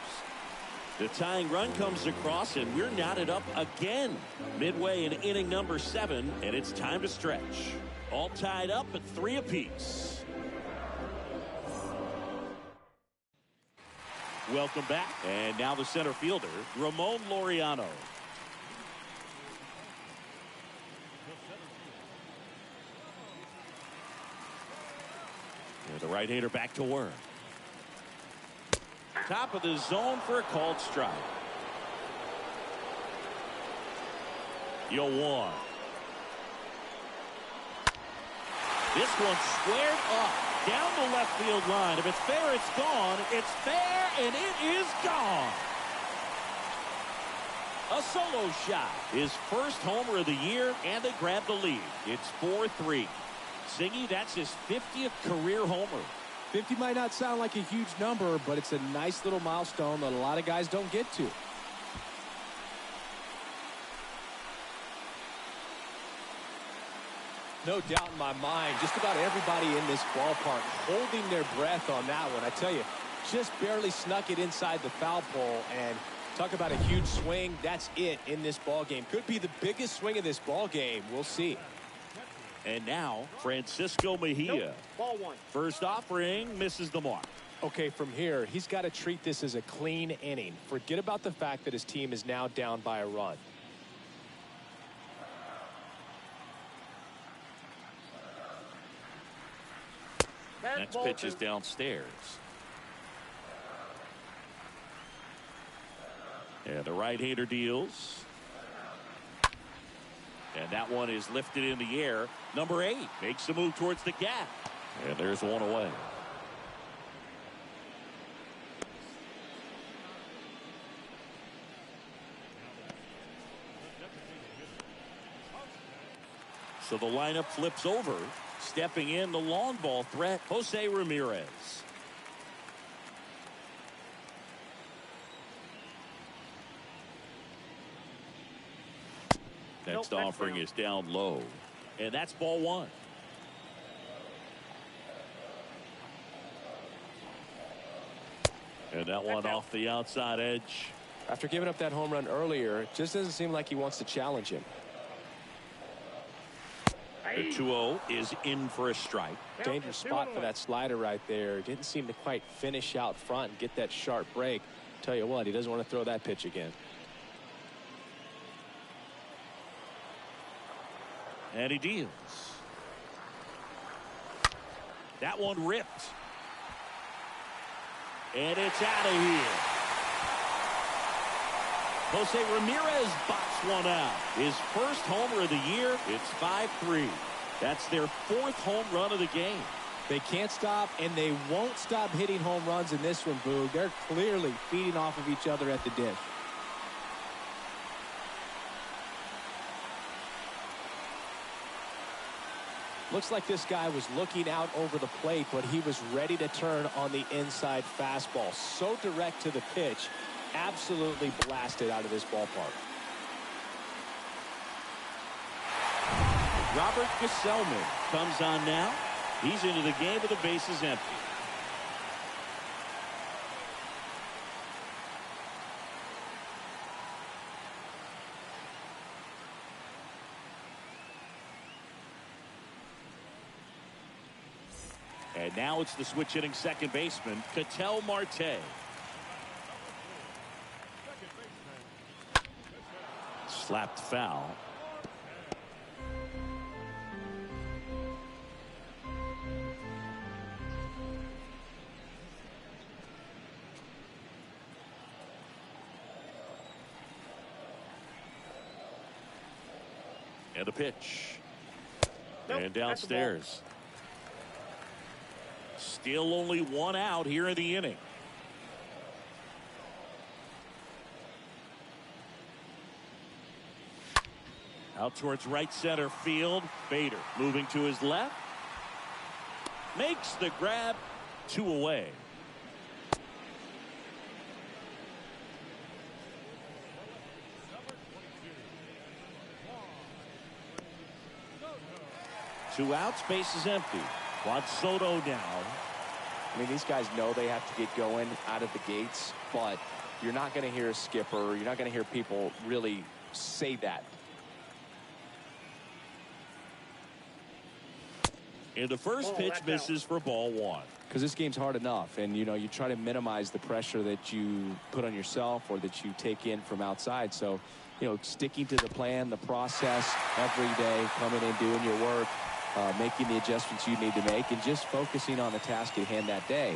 The tying run comes across, and we're knotted up again. Midway in inning number 7, and it's time to stretch. All tied up at 3 apiece. Welcome back. And now the center fielder, Ramon Laureano. And the right-hander back to work. Top of the zone for a called strike. 0-1. This one squared up down the left field line. If it's fair, it's gone. It's fair, and it is gone. A solo shot. His first homer of the year, and they grab the lead. It's 4-3. Singy, that's his 50th career homer. 50 might not sound like a huge number, but it's a nice little milestone that a lot of guys don't get to. No doubt in my mind, just about everybody in this ballpark holding their breath on that one. I tell you, just barely snuck it inside the foul pole, and talk about a huge swing. That's it in this ball game. Could be the biggest swing of this ball game. We'll see. And now, Francisco Mejia. Nope. Ball 1. First offering, misses the mark. Okay, from here, he's got to treat this as a clean inning. Forget about the fact that his team is now down by a run. Next pitch is downstairs. And the right-hander deals. And that one is lifted in the air. Number 8 makes a move towards the gap. And there's one away. So the lineup flips over. Stepping in, the long ball threat, Jose Ramirez. Next offering is down low. And that's ball 1. And that one off the outside edge. After giving up that home run earlier, it just doesn't seem like he wants to challenge him. The 2-0 is in for a strike. Dangerous spot for that slider right there. Didn't seem to quite finish out front and get that sharp break. Tell you what, he doesn't want to throw that pitch again. And he deals. That one ripped. And it's out of here. Jose Ramirez box one out. His first homer of the year. It's 5-3. That's their 4th home run of the game. They can't stop, and they won't stop hitting home runs in this one, Boog. They're clearly feeding off of each other at the dish. Looks like this guy was looking out over the plate, but he was ready to turn on the inside fastball. So direct to the pitch. Absolutely blasted out of this ballpark. Robert Gesellman comes on now. He's into the game with the bases empty. And now it's the switch hitting second baseman, Ketel Marte. Slapped foul. And the pitch. Nope, and downstairs. Still only one out here in the inning. Out towards right center field. Bader moving to his left. Makes the grab. 2 away. Two outs, base is empty. Juan Soto down. I mean, these guys know they have to get going out of the gates, but you're not going to hear a skipper. You're not going to hear people really say that. And the first pitch misses for ball one. Because this game's hard enough, and you try to minimize the pressure that you put on yourself or that you take in from outside. So sticking to the plan, the process every day, coming in, doing your work, making the adjustments you need to make, and just focusing on the task at hand that day.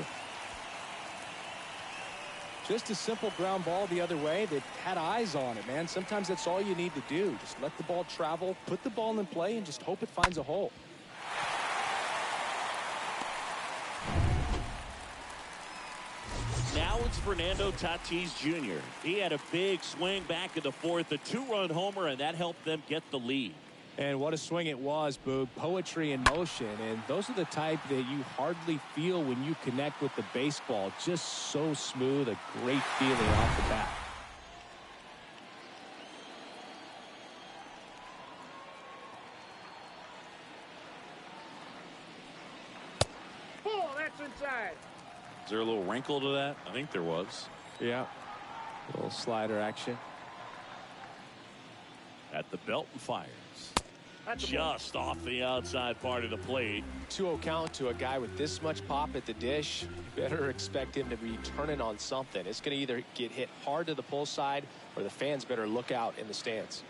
Just a simple ground ball the other way that had eyes on it, man. Sometimes that's all you need to do. Just let the ball travel, put the ball in play, and just hope it finds a hole. Now it's Fernando Tatis Jr. He had a big swing back in the fourth, a two-run homer, and that helped them get the lead. And what a swing it was, Boog. Poetry in motion. And those are the type that you hardly feel when you connect with the baseball. Just so smooth, a great feeling off the bat. Oh, that's inside. Is there a little wrinkle to that? I think there was. Yeah. A little slider action. At the belt and fires. Just off the outside part of the plate. 2-0 count to a guy with this much pop at the dish. You better expect him to be turning on something. It's going to either get hit hard to the pull side, or the fans better look out in the stands.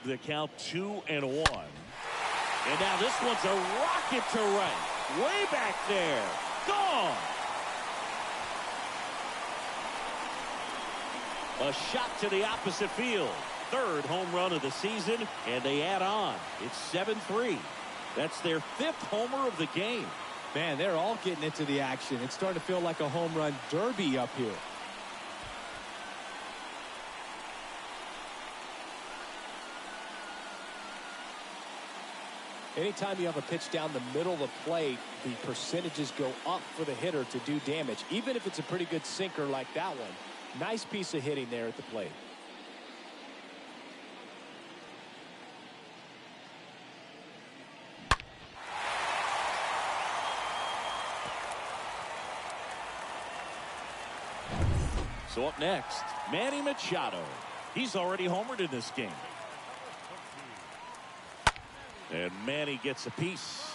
The count 2-1. And now this one's a rocket to right. Way back there. Gone. A shot to the opposite field. Third home run of the season, and they add on. It's 7-3. That's their fifth homer of the game. Man, they're all getting into the action. It's starting to feel like a home run derby up here. Anytime you have a pitch down the middle of the plate, the percentages go up for the hitter to do damage, even if it's a pretty good sinker like that one. Nice piece of hitting there at the plate. So up next, Manny Machado. He's already homered in this game. And Manny gets a piece.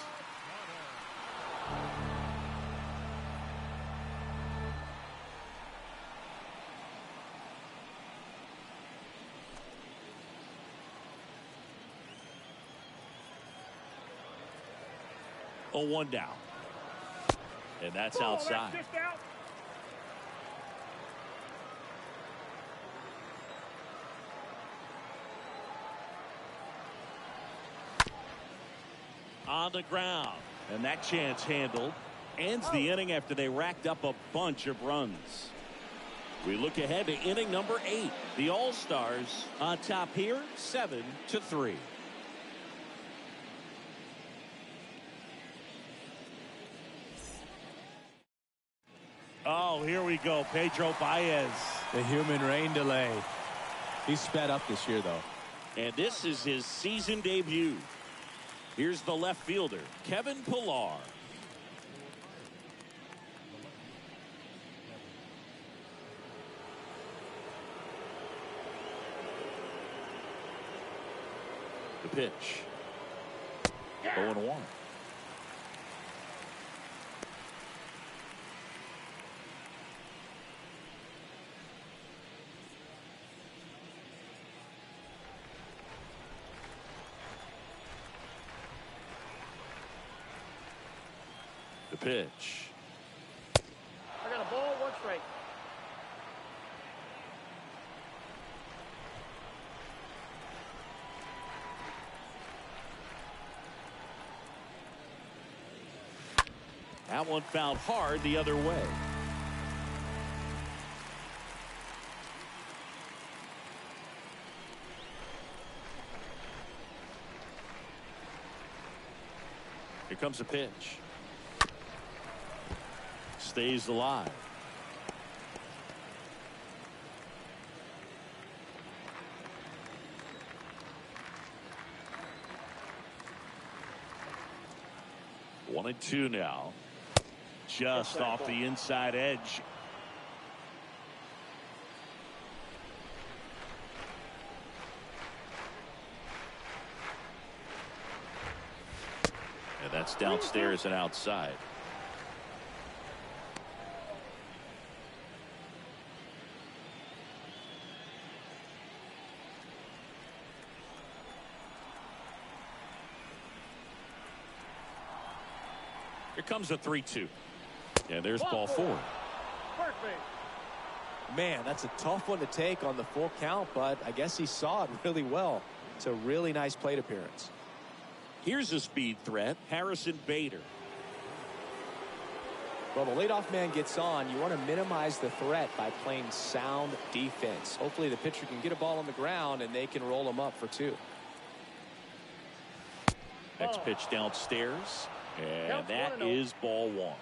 A 1 down. And that's outside. That's just out. On the ground, and that chance handled. Ends the inning after they racked up a bunch of runs. We look ahead to inning number 8. The All-Stars on top here, 7-3. Oh, here we go. Pedro Baez. The human rain delay. He's sped up this year, though. And this is his season debut. Here's the left fielder, Kevin Pillar. The pitch. 0-1. The pitch. I got a ball, 1 strike. That one fouled hard the other way. Here comes a pitch. Stays alive. 1-2 now. Just off the inside edge. And that's downstairs and outside. Here comes a 3-2. And there's ball 4. Man, that's a tough one to take on the full count, but I guess he saw it really well. It's a really nice plate appearance. Here's a speed threat, Harrison Bader. Well, the leadoff man gets on. You want to minimize the threat by playing sound defense. Hopefully the pitcher can get a ball on the ground and they can roll him up for 2. Next pitch downstairs. And that is ball 1.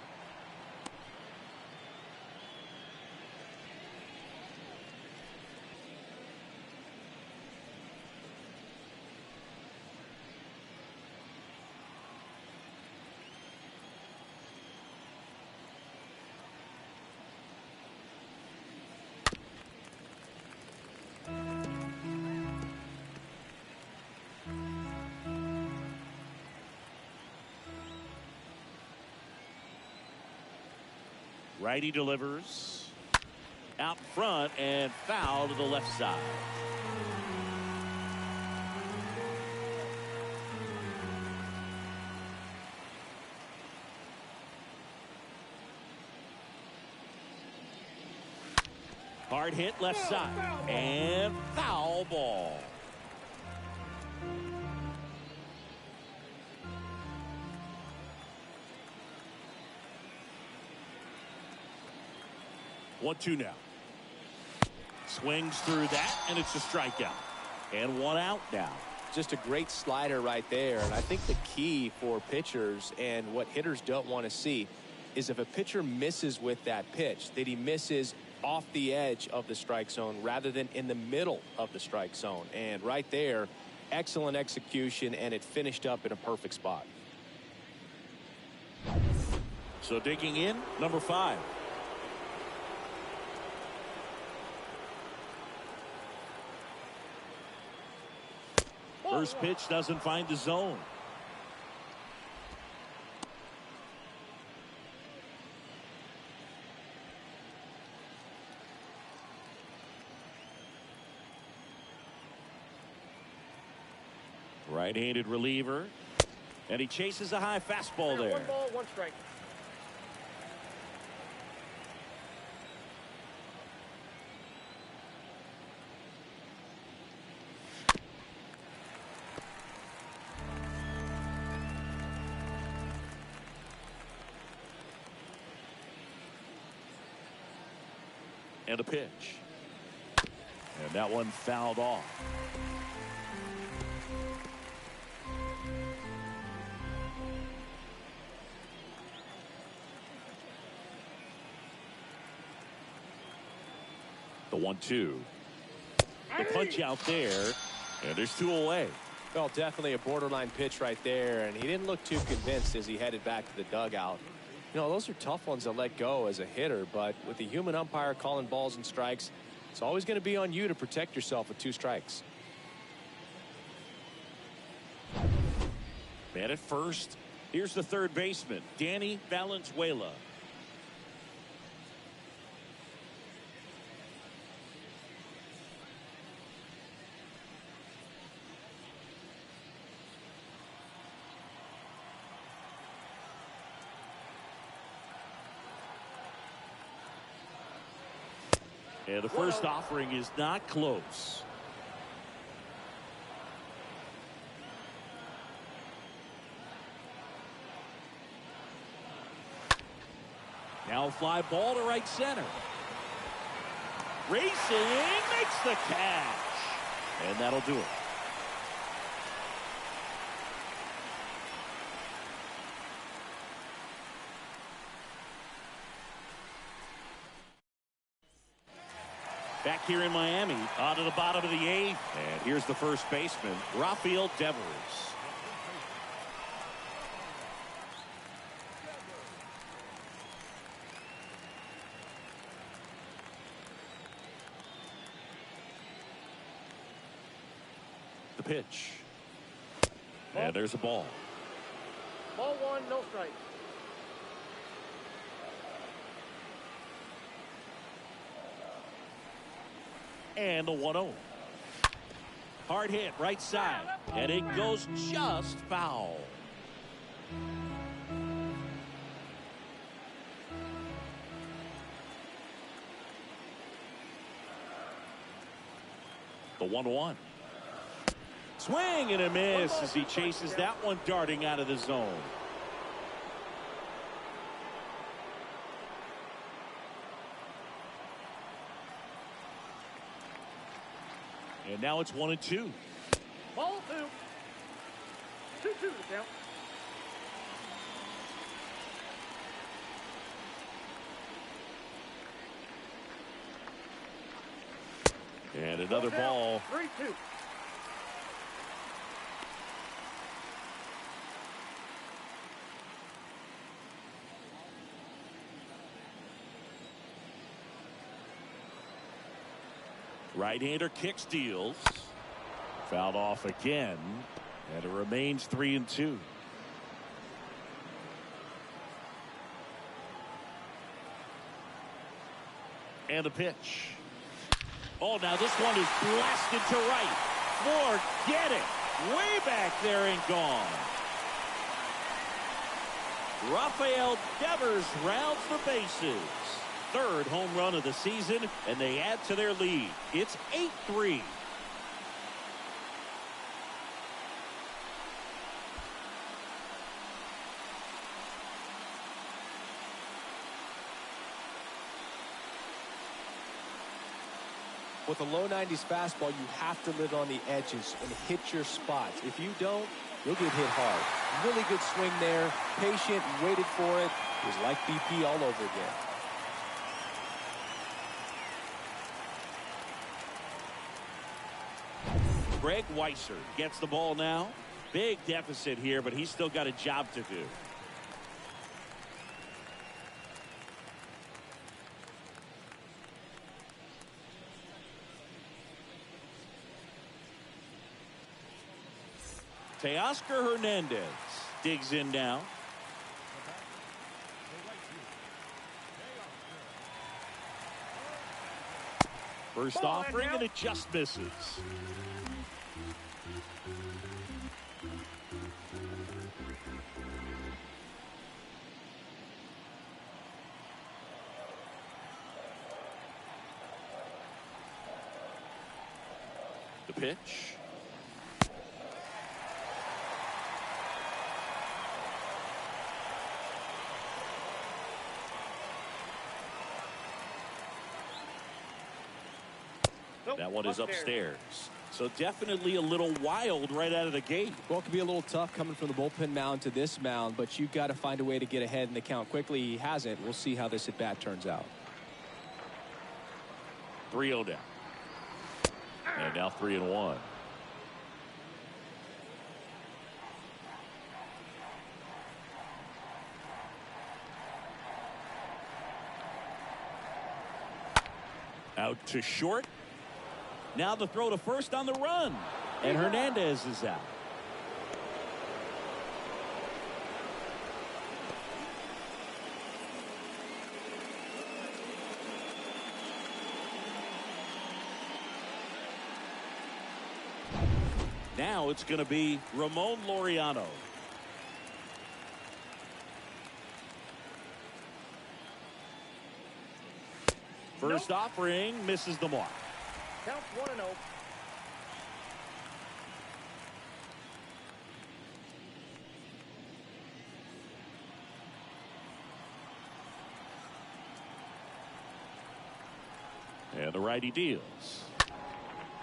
Righty delivers out front and foul to the left side. Hard hit left side and foul ball. 1-2 now. Swings through that, and it's a strikeout. And 1 out now. Just a great slider right there. And I think the key for pitchers and what hitters don't want to see is if a pitcher misses with that pitch, that he misses off the edge of the strike zone rather than in the middle of the strike zone. And right there, excellent execution, and it finished up in a perfect spot. So digging in, number 5. First pitch doesn't find the zone. Right-handed reliever. And he chases a high fastball there. 1 ball, 1 strike. And a pitch. And that one fouled off. The 1-2. The punch out there. And there's 2 away. Well, definitely a borderline pitch right there, and he didn't look too convinced as he headed back to the dugout. You know, those are tough ones to let go as a hitter, but with the human umpire calling balls and strikes, it's always going to be on you to protect yourself with 2 strikes. Man at first. Here's the third baseman, Danny Valenzuela. And the first offering is not close. Now fly ball to right center. Racing, makes the catch. And that'll do it. Back here in Miami, on to the bottom of the 8th. And here's the first baseman, Rafael Devers. pitch. And there's a ball. Ball one, no strike. And the 1-0. Hard hit right side. And it goes just foul. The 1-1. Swing and a miss as he chases that one darting out of the zone. And now it's 1-2. Ball two. 2-2 to count. And another ball. 3-2. Right-hander kick steals. Fouled off again. And it remains 3-2. And the pitch. Oh, now this one is blasted to right. Forget it. Way back there and gone. Rafael Devers rounds the bases. Third home run of the season, and they add to their lead. It's 8-3. With a low 90s fastball, you have to live on the edges and hit your spots. If you don't, you'll get hit hard. Really good swing there. Patient, waited for it. It was like BP all over again. Greg Weisser gets the ball now. Big deficit here, but he's still got a job to do. Teoscar Hernandez digs in now. First offering, and it just misses. The pitch. That one is upstairs. So definitely a little wild right out of the gate. Well, it could be a little tough coming from the bullpen mound to this mound, but you've got to find a way to get ahead in the count quickly. He hasn't. We'll see how this at bat turns out. 3-0 down. And now 3-1. Out to short. Now the throw to first on the run. And Hernandez is out. Now it's going to be Ramon Laureano. First offering misses the mark. Counts 1-0. And the righty deals.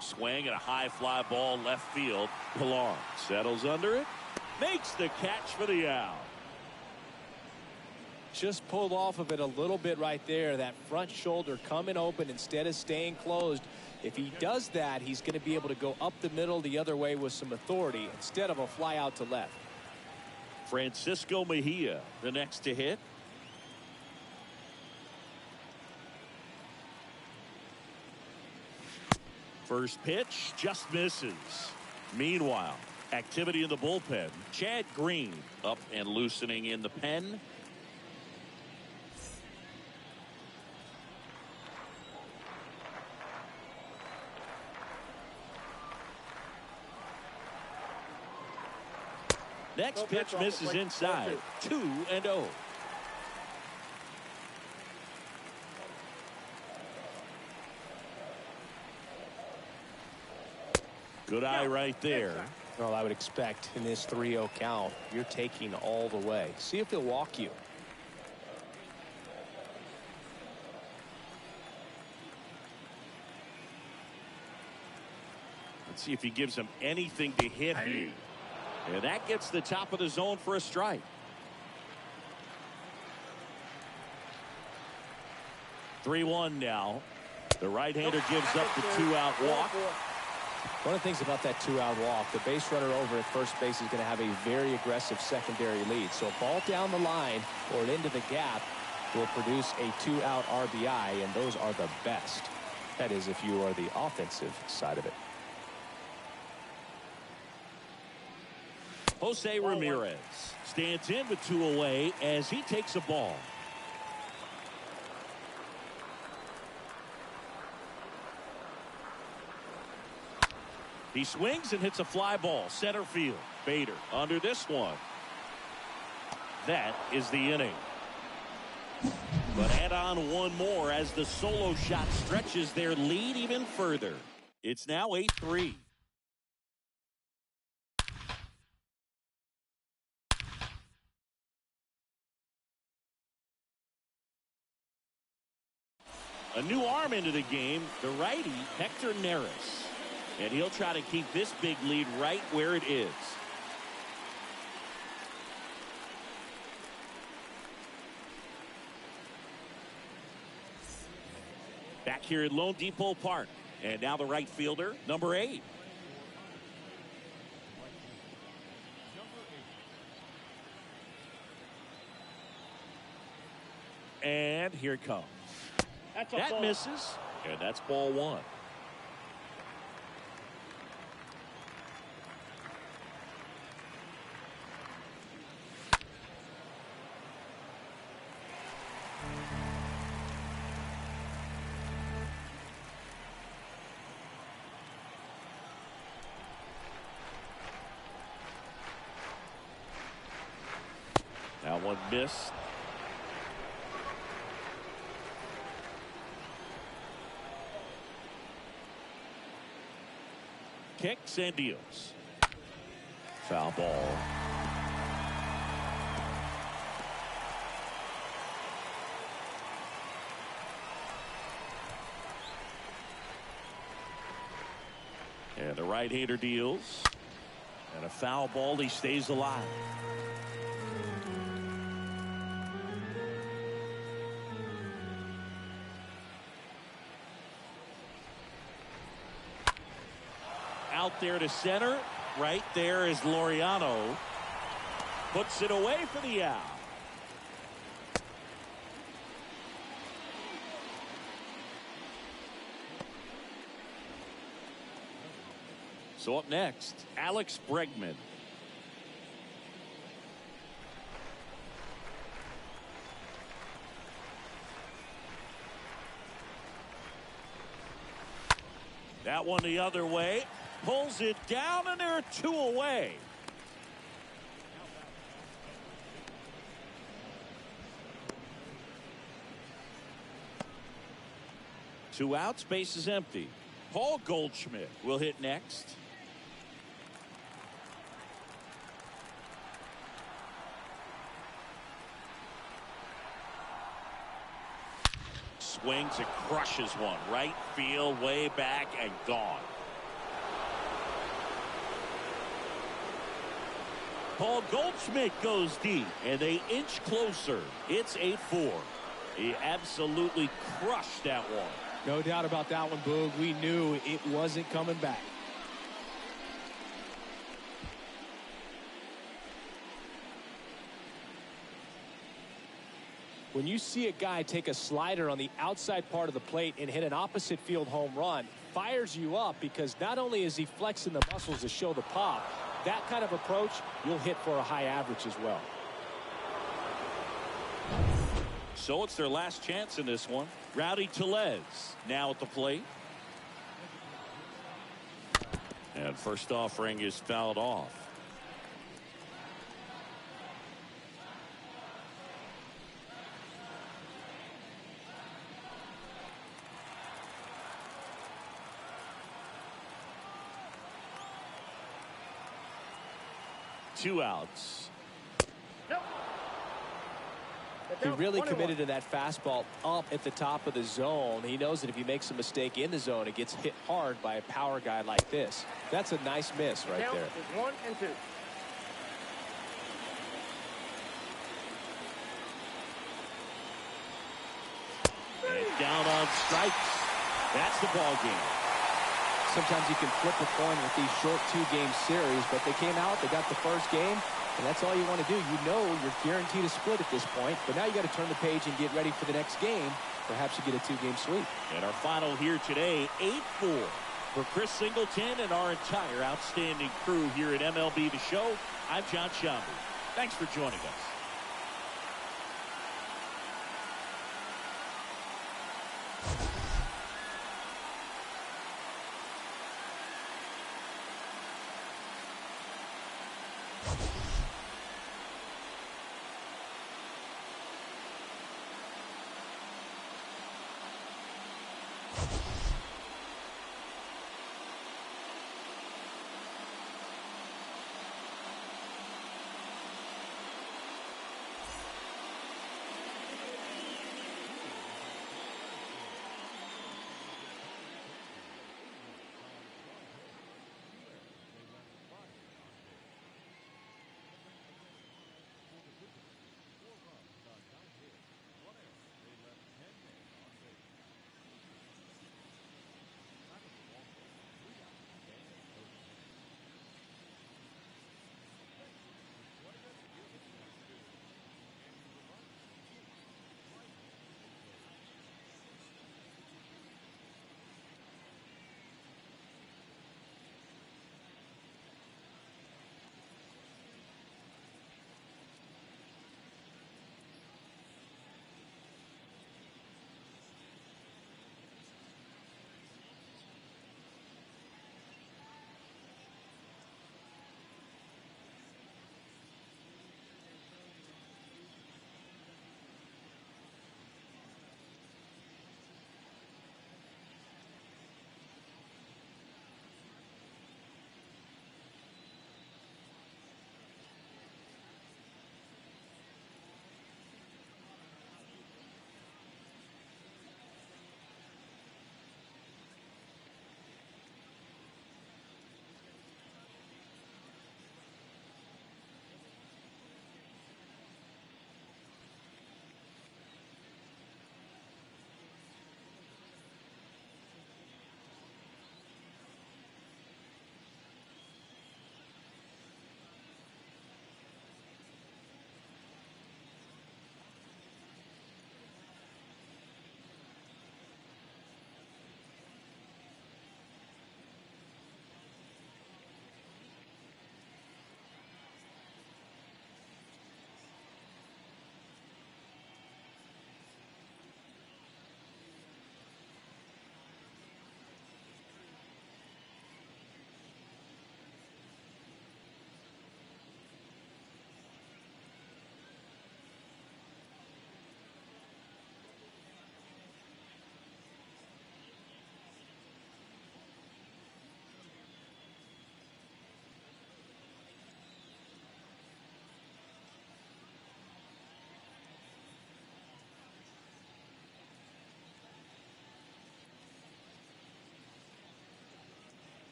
Swing and a high fly ball left field. Pilar settles under it. Makes the catch for the out. Just pulled off of it a little bit right there. That front shoulder coming open instead of staying closed. If he does that, he's going to be able to go up the middle the other way with some authority instead of a fly out to left. Francisco Mejia, the next to hit. First pitch just misses. Meanwhile, activity in the bullpen. Chad Green up and loosening in the pen. Next pitch misses inside. 2-0. Good eye right there. Well, I would expect in this 3-0 count, you're taking all the way. See if he'll walk you. Let's see if he gives him anything to hit here. And that gets the top of the zone for a strike. Three-1 now. The right-hander gives up the 2-out walk. One of the things about that 2-out walk, the base runner over at first base is going to have a very aggressive secondary lead. So a ball down the line or into the gap will produce a 2-out RBI, and those are the best. That is if you are the offensive side of it. Jose Ramirez stands in with 2 away as he takes a ball. He swings and hits a fly ball center field. Bader under this one. That is the inning. But add on one more as the solo shot stretches their lead even further. It's now 8-3. A new arm into the game, the righty, Hector Neris. And he'll try to keep this big lead right where it is. Back here at Lone Depot Park. And now the right fielder, number 8. And here it comes. That misses, and that's ball 1. That one missed. Kicks and deals. Foul ball. And the right-hander deals. And a foul ball. He stays alive. Out there to center. Right there is Laureano. Puts it away for the out. So up next, Alex Bregman. That one the other way. Pulls it down, and there are 2 away. Two outs, base is empty. Paul Goldschmidt will hit next. Swings and crushes one. Right field, way back, and gone. Paul Goldschmidt goes deep, and they inch closer. It's 8-4. He absolutely crushed that one. No doubt about that one, Boog. We knew it wasn't coming back. When you see a guy take a slider on the outside part of the plate and hit an opposite field home run, fires you up because not only is he flexing the muscles to show the pop, that kind of approach, you'll hit for a high average as well. So it's their last chance in this one. Rowdy Tellez now at the plate. And first offering is fouled off. Two outs. Nope. He really committed to that fastball up at the top of the zone. He knows that if he makes a mistake in the zone, it gets hit hard by a power guy like this. That's a nice miss right there. Is 1 and 2. And down on strikes. That's the ball game. Sometimes you can flip a coin with these short 2-game series, but they came out, they got the first game, and that's all you want to do. You know you're guaranteed a split at this point, but now you got to turn the page and get ready for the next game. Perhaps you get a 2-game sweep. And our final here today, 8-4 for Chris Singleton and our entire outstanding crew here at MLB The Show. I'm John Shambu. Thanks for joining us.